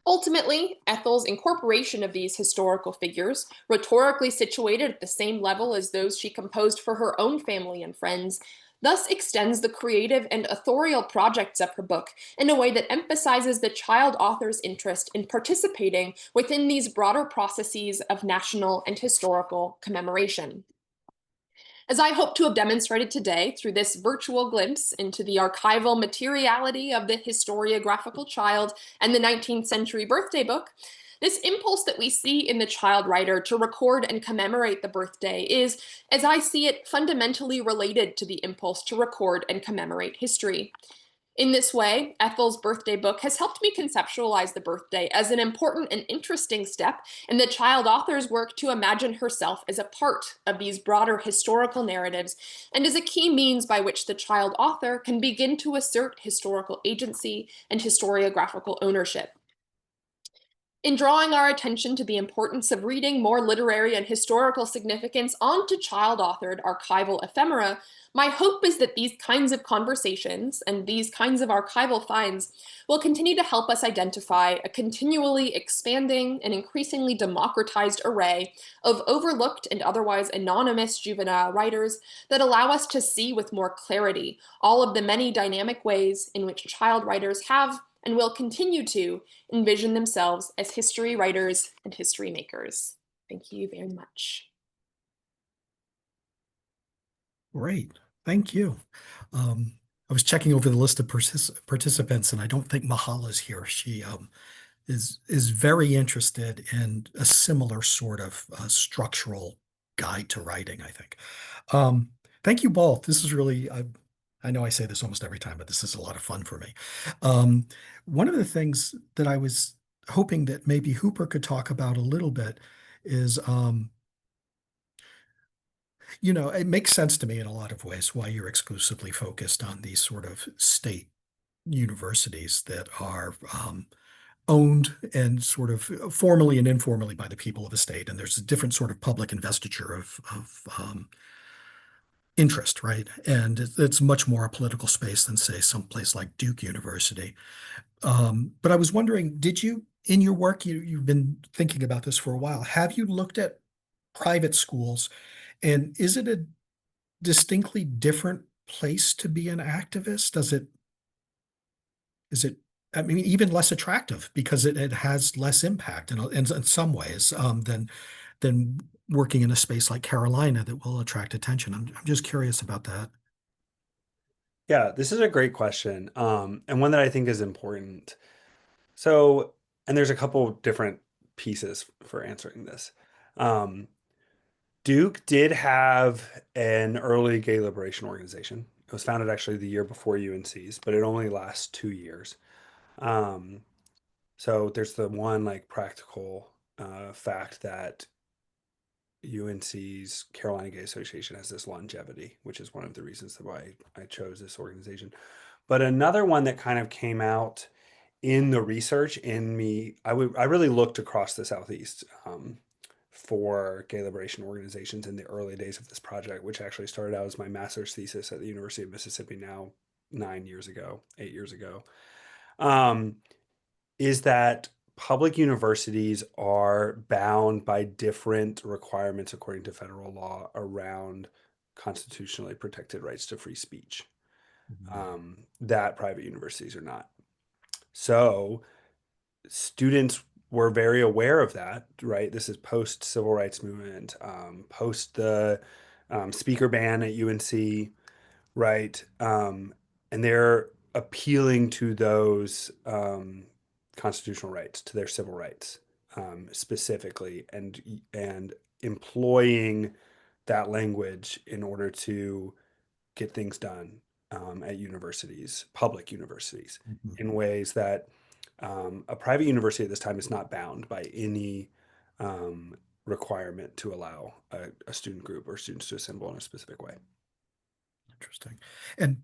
Ultimately, Ethel's incorporation of these historical figures, rhetorically situated at the same level as those she composed for her own family and friends, thus extends the creative and authorial projects of her book in a way that emphasizes the child author's interest in participating within these broader processes of national and historical commemoration. As I hope to have demonstrated today through this virtual glimpse into the archival materiality of the historiographical child and the 19th century birthday book, this impulse that we see in the child writer to record and commemorate the birthday is, as I see it, fundamentally related to the impulse to record and commemorate history. In this way, Ethel's birthday book has helped me conceptualize the birthday as an important and interesting step in the child author's work to imagine herself as a part of these broader historical narratives, and as a key means by which the child author can begin to assert historical agency and historiographical ownership. In drawing our attention to the importance of reading more literary and historical significance onto child-authored archival ephemera, my hope is that these kinds of conversations and these kinds of archival finds will continue to help us identify a continually expanding and increasingly democratized array of overlooked and otherwise anonymous juvenile writers that allow us to see with more clarity all of the many dynamic ways in which child writers have and will continue to envision themselves as history writers and history makers. Thank you very much. Great. Thank you. I was checking over the list of participants, and I don't think Mahala's here. She is very interested in a similar sort of structural guide to writing, I think. Thank you both. This is really, I know I say this almost every time, but this is a lot of fun for me. One of the things that I was hoping that maybe Hooper could talk about a little bit is, it makes sense to me in a lot of ways why you're exclusively focused on these sort of state universities that are owned and sort of formally and informally by the people of the state. And there's a different sort of public investiture of interest, right? And it's much more a political space than, say, someplace like Duke University. But I was wondering, did you, in your work, you've been thinking about this for a while, have you looked at private schools, and is it a distinctly different place to be an activist? Is it, I mean, even less attractive because it has less impact in some ways than working in a space like Carolina that will attract attention? I'm just curious about that. Yeah, this is a great question, and one that I think is important. So, and there's a couple different pieces for answering this. Um, Duke did have an early gay liberation organization. It was founded actually the year before UNC's, but it only lasts 2 years. Um, so there's the one like practical fact that UNC's Carolina Gay Association has this longevity, which is one of the reasons why I chose this organization. But another one that kind of came out in the research in me, I really looked across the Southeast for gay liberation organizations in the early days of this project, which actually started out as my master's thesis at the University of Mississippi now 8 years ago, is that public universities are bound by different requirements according to federal law around constitutionally protected rights to free speech, that private universities are not. So students were very aware of that, right? This is post civil rights movement, post the speaker ban at UNC, right? And they're appealing to those constitutional rights, to their civil rights specifically, and employing that language in order to get things done at universities, public universities, in ways that a private university at this time is not bound by any requirement to allow a student group or students to assemble in a specific way. Interesting. And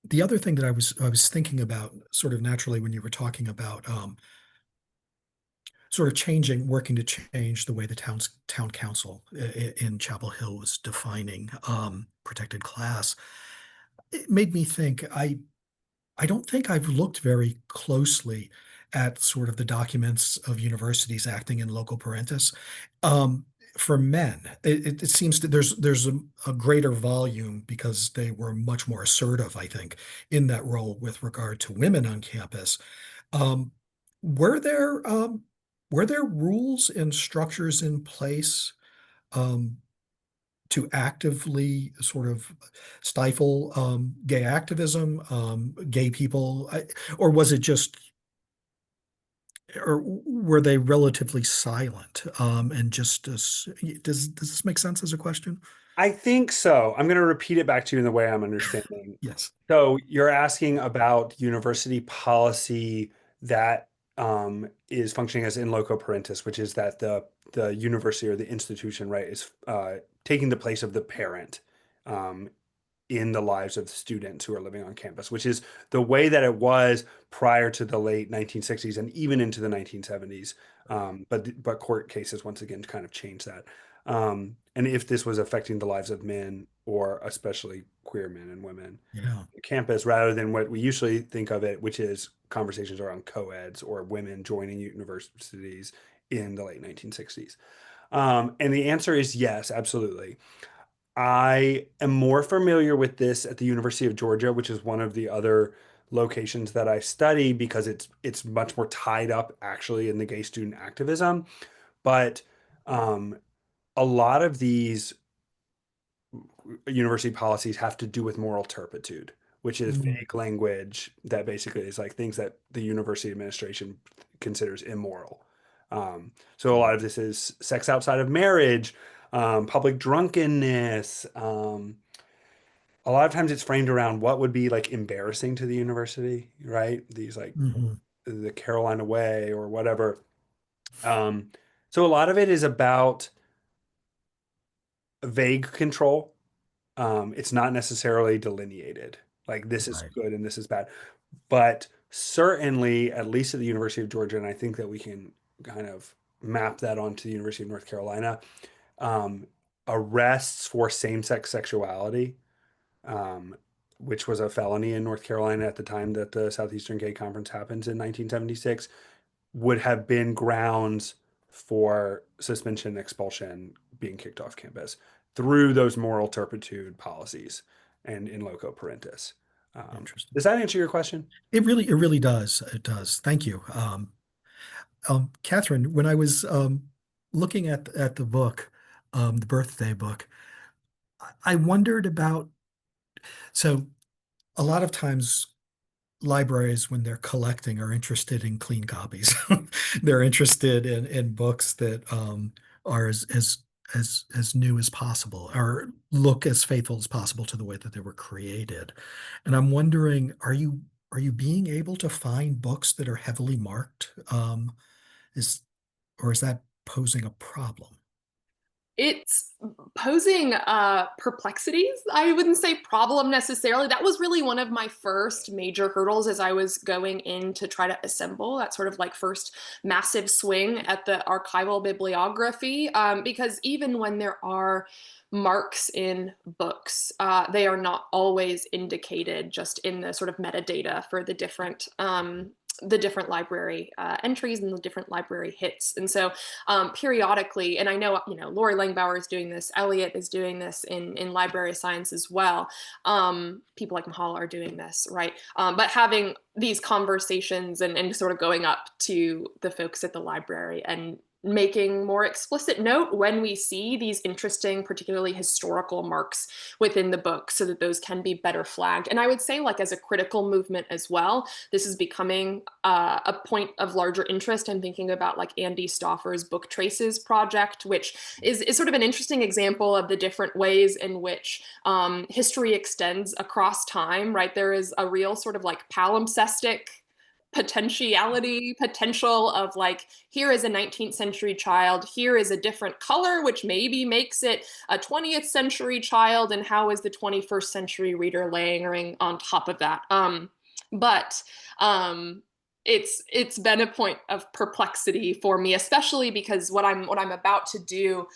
the other thing that I was thinking about sort of naturally when you were talking about sort of working to change the way the town council in Chapel Hill was defining protected class, it made me think I don't think I've looked very closely at sort of the documents of universities acting in loco parentis. Um, for men, it seems that there's a greater volume because they were much more assertive, I think, in that role with regard to women on campus. Um, were there were there rules and structures in place um, to actively sort of stifle gay activism, gay people, or was it just, or were they relatively silent and just does this make sense as a question? I think so. I'm going to repeat it back to you in the way I'm understanding. Yes. So you're asking about university policy that is functioning as in loco parentis, which is that the university or the institution, right, is taking the place of the parent um, in the lives of the students who are living on campus, which is the way that it was prior to the late 1960s and even into the 1970s. But court cases once again kind of changed that. And if this was affecting the lives of men or especially queer men and women Yeah. on campus, rather than what we usually think of it, which is conversations around co-eds or women joining universities in the late 1960s. And the answer is yes, absolutely. I am more familiar with this at the University of Georgia, which is one of the other locations that I study because it's much more tied up actually in the gay student activism. But um, a lot of these university policies have to do with moral turpitude, which is Mm, vague language that basically is like things that the university administration considers immoral. So a lot of this is sex outside of marriage, public drunkenness. A lot of times it's framed around what would be like embarrassing to the university, right? These like mhm. the Carolina Way or whatever. Um, so a lot of it is about vague control. It's not necessarily delineated. Like this is Right. good and this is bad. But certainly, at least at the University of Georgia, and I think that we can kind of map that onto the University of North Carolina, um, arrests for same-sex sexuality, um, which was a felony in North Carolina at the time that the Southeastern Gay Conference happens in 1976, would have been grounds for suspension, expulsion, being kicked off campus through those moral turpitude policies and in loco parentis. Interesting. Does that answer your question? It really does. It does. Thank you. Catherine, when I was looking at the book, the birthday book, I wondered about, so a lot of times libraries, when they're collecting, are interested in clean copies. They're interested in books that are as new as possible or look as faithful as possible to the way that they were created. And I'm wondering, are you being able to find books that are heavily marked? Is or is that posing a problem? It's posing perplexities. I wouldn't say problem necessarily. That was really one of my first major hurdles as I was going in to try to assemble that sort of like first massive swing at the archival bibliography. Because even when there are marks in books, they are not always indicated just in the sort of metadata for the different library entries and the different library hits. And so periodically, and I know, Lori Langbauer is doing this, Elliot is doing this in library science as well. People like Mahal are doing this, right? But having these conversations and sort of going up to the folks at the library and making more explicit note when we see these interesting, particularly historical marks within the book so that those can be better flagged. And I would say, like, as a critical movement as well, this is becoming a point of larger interest. I'm thinking about like Andy Stauffer's Book Traces project, which is sort of an interesting example of the different ways in which history extends across time, right? There is a real sort of like palimpsestic potential of like, here is a 19th century child, here is a different color, which maybe makes it a 20th century child, and how is the 21st century reader layering on top of that? But it's been a point of perplexity for me, especially because what I'm about to do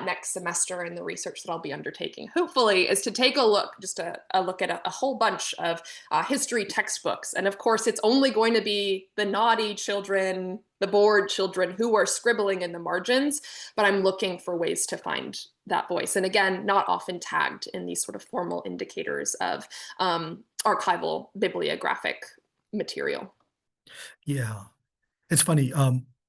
next semester in the research that I'll be undertaking, hopefully, is to take a look, just a look at a whole bunch of history textbooks. And of course, it's only going to be the naughty children, the bored children who are scribbling in the margins, but I'm looking for ways to find that voice. And again, not often tagged in these sort of formal indicators of archival bibliographic material. Yeah. It's funny.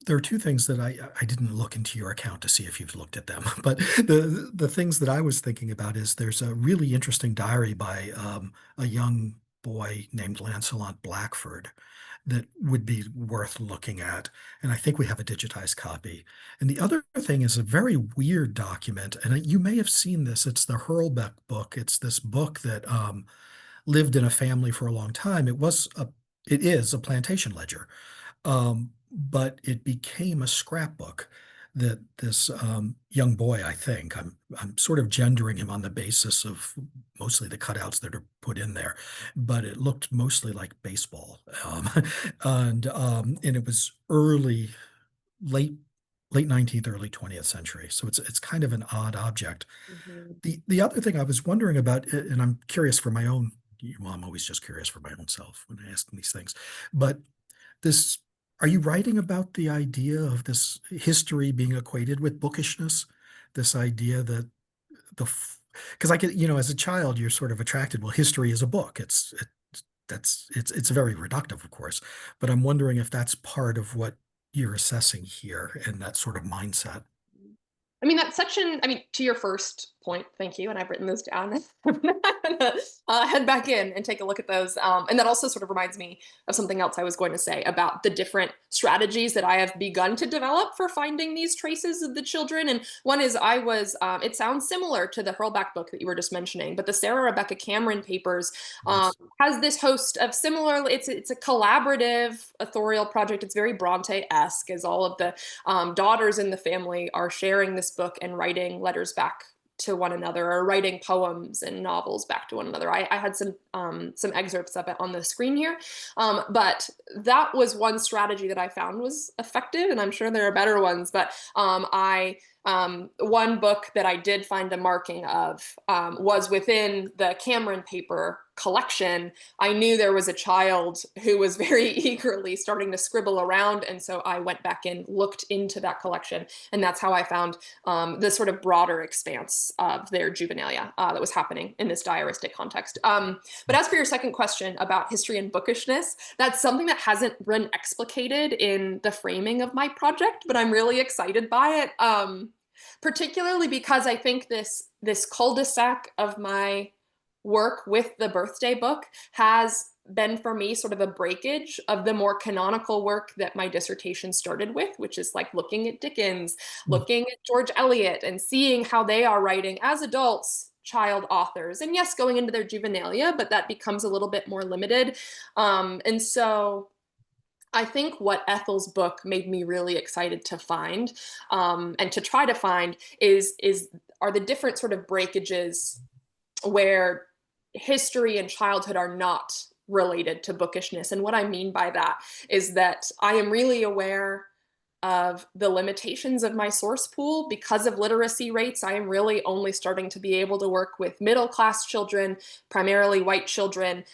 There are two things that I didn't look into your account to see if you've looked at them, but the things that I was thinking about is there's a really interesting diary by a young boy named Lancelot Blackford that would be worth looking at. And I think we have a digitized copy. And the other thing is a very weird document, and you may have seen this. It's the Hurlbeck book. It's this book that lived in a family for a long time. It is a plantation ledger, but it became a scrapbook that this young boy, I think, I'm sort of gendering him on the basis of mostly the cutouts that are put in there, but it looked mostly like baseball, and it was late 19th, early 20th century. So it's kind of an odd object. The other thing I was wondering about, and I'm curious for my own, well, I'm always just curious for my own self when I ask these things, but this, are you writing about the idea of this history being equated with bookishness? This idea that because I could, as a child, you're sort of attracted, well, history is a book. It's very reductive, of course, but I'm wondering if that's part of what you're assessing here and that sort of mindset. I mean, that section, I mean, to your first point, thank you. And I've written those down. I'm gonna head back in and take a look at those. And that also sort of reminds me of something else I was going to say about the different strategies that I have begun to develop for finding these traces of the children. And one is it sounds similar to the Hurlback book that you were just mentioning, but the Sarah Rebecca Cameron papers Yes. has this host of similar, it's a collaborative authorial project. It's very Bronte-esque, as all of the daughters in the family are sharing this book and writing letters back to one another, or writing poems and novels back to one another. I had some excerpts of it on the screen here, but that was one strategy that I found was effective, and I'm sure there are better ones. But one book that I did find a marking of was within the Cameron paper collection. I knew there was a child who was very eagerly starting to scribble around, and so I went back and looked into that collection, and that's how I found the sort of broader expanse of their juvenilia that was happening in this diaristic context. But as for your second question about history and bookishness, that's something that hasn't been explicated in the framing of my project, but I'm really excited by it, particularly because I think this cul-de-sac of my work with the birthday book has been for me sort of a breakage of the more canonical work that my dissertation started with, which is like looking at Dickens, looking at George Eliot, and seeing how they are writing as adults, child authors. And yes, going into their juvenilia, but that becomes a little bit more limited. And so I think what Ethel's book made me really excited to find, and to try to find, are the different sort of breakages where history and childhood are not related to bookishness. And what I mean by that is that I am really aware of the limitations of my source pool because of literacy rates. I am really only starting to be able to work with middle-class children, primarily white children.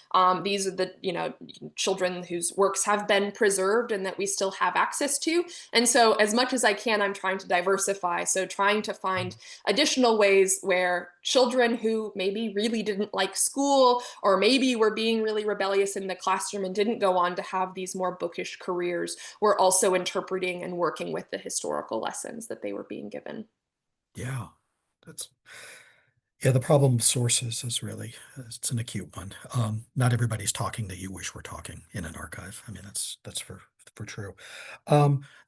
These are the children whose works have been preserved and that we still have access to. And so as much as I can, I'm trying to diversify. So trying to find additional ways where children who maybe really didn't like school, or maybe were being really rebellious in the classroom and didn't go on to have these more bookish careers, were also interpreting and working with the historical lessons that they were being given. Yeah, the problem of sources is really, it's an acute one. Not everybody's talking that you wish were talking in an archive. I mean, that's for true.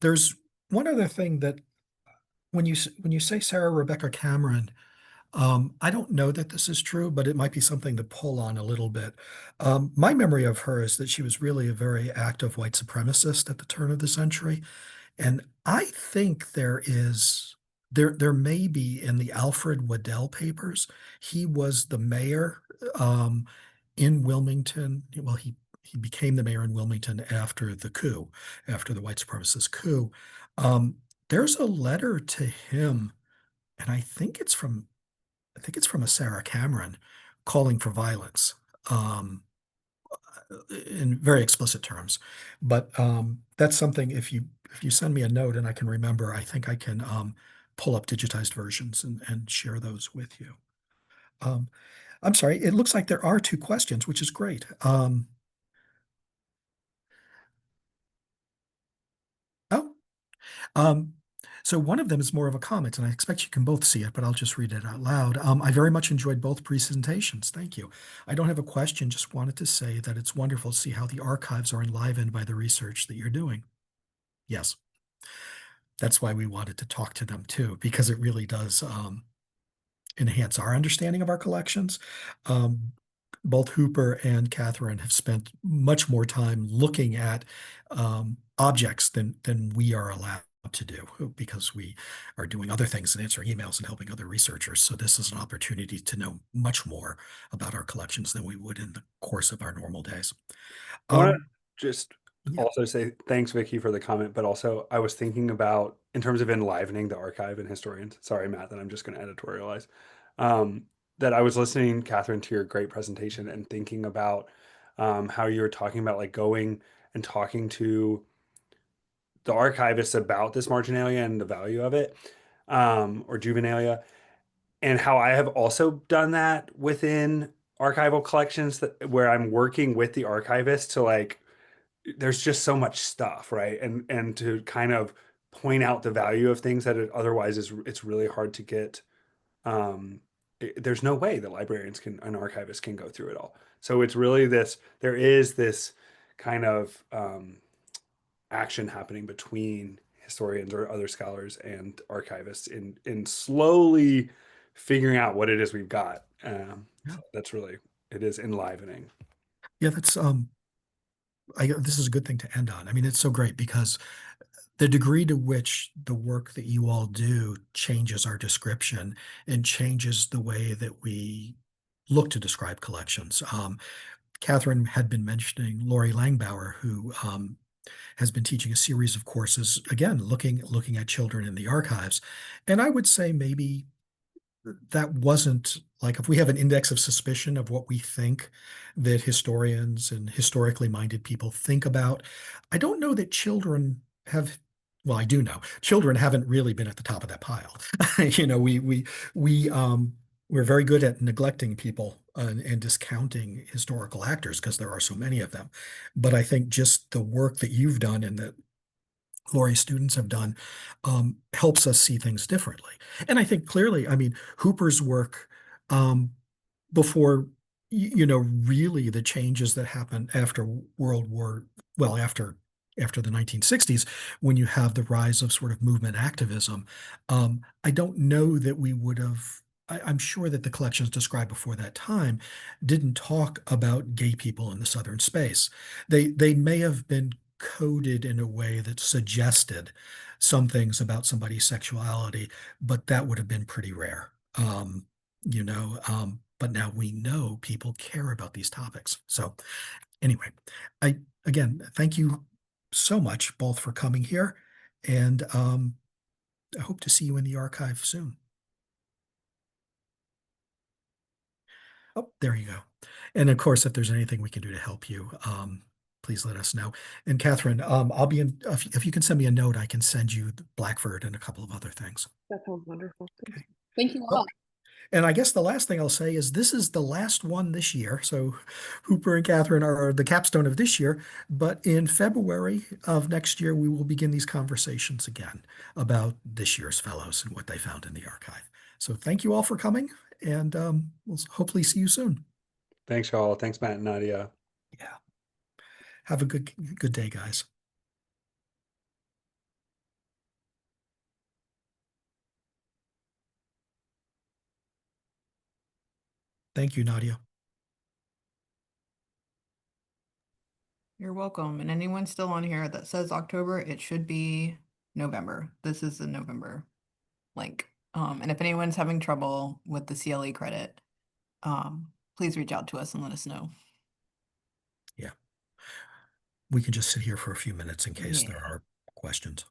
There's one other thing that when you say Sarah Rebecca Cameron, I don't know that this is true, but it might be something to pull on a little bit. My memory of her is that she was really a very active white supremacist at the turn of the century. And I think there may be in the Alfred Waddell papers, he was the mayor in Wilmington. Well, he became the mayor in Wilmington after the coup, after the white supremacist coup. Um, there's a letter to him, and I think it's from a Sarah Cameron calling for violence. In very explicit terms. But that's something if you send me a note and I can remember, I think I can pull up digitized versions and share those with you. Um, I'm sorry, it looks like there are two questions, which is great. Oh, um, so one of them is more of a comment, and I expect you can both see it, but I'll just read it out loud. I very much enjoyed both presentations. Thank you. I don't have a question, just wanted to say that it's wonderful to see how the archives are enlivened by the research that you're doing. Yes, that's why we wanted to talk to them too, because it really does enhance our understanding of our collections. Um, Both Hooper and Catherine have spent much more time looking at objects than we are allowed to do because we are doing other things and answering emails and helping other researchers. So this is an opportunity to know much more about our collections than we would in the course of our normal days. I want to Um, just yeah, also say thanks, Vicky, for the comment, but also I was thinking about in terms of enlivening the archive and historians. Sorry, Matt, that I'm just going to editorialize. Um, that I was listening, Catherine, to your great presentation and thinking about how you were talking about like going and talking to the archivists about this marginalia and the value of it, or juvenilia, and how I have also done that within archival collections that where I'm working with the archivist to like there's just so much stuff, right? And to kind of point out the value of things that it otherwise is it's really hard to get. There's no way that librarians can an archivist can go through it all. So it's really this. There is this kind of action happening between historians or other scholars and archivists in slowly figuring out what it is we've got. yeah, So that's really it is enlivening. yeah. This is a good thing to end on. I mean, it's so great because the degree to which the work that you all do changes our description and changes the way that we look to describe collections. Catherine had been mentioning Lori Langbauer, who has been teaching a series of courses, again, looking at children in the archives. And I would say maybe that wasn't like if we have an index of suspicion of what we think that historians and historically minded people think about, I don't know that children have. Well, I do know children haven't really been at the top of that pile. You know, we're very good at neglecting people and discounting historical actors because there are so many of them. But I think just the work that you've done and that Lori's students have done helps us see things differently. And I think clearly, I mean, Hooper's work um, before, really the changes that happened after World War, well, after the 1960s, when you have the rise of sort of movement activism, I don't know that we would have. I'm sure that the collections described before that time didn't talk about gay people in the southern space. They may have been coded in a way that suggested some things about somebody's sexuality, but that would have been pretty rare. But now we know people care about these topics. So anyway, I again thank you so much both for coming here, and I hope to see you in the archive soon. Oh, there you go. And of course, if there's anything we can do to help you, please let us know. And Catherine, I'll be in, if you can send me a note, I can send you Blackford and a couple of other things. That sounds wonderful. Okay. Thank you Well, all. and I guess the last thing I'll say is this is the last one this year. So Hooper and Catherine are the capstone of this year. But in February of next year, we will begin these conversations again about this year's fellows and what they found in the archive. So thank you all for coming, and we'll hopefully see you soon. Thanks, y'all. Thanks, Matt and Nadia. Yeah. Have a good day, guys. Thank you, Nadia. You're welcome. And anyone still on here that says October, it should be November. This is the November link. And if anyone's having trouble with the CLE credit, please reach out to us and let us know. Yeah. We can just sit here for a few minutes in case Yeah. there are questions.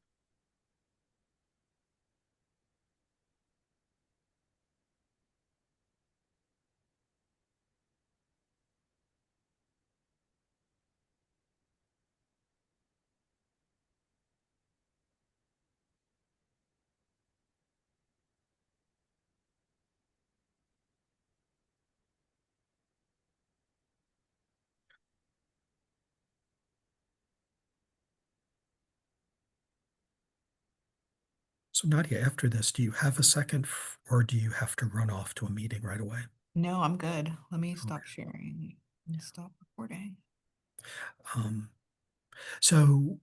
So Nadia, after this, do you have a second or do you have to run off to a meeting right away? No, I'm good. Let me stop sharing. Let me stop recording. So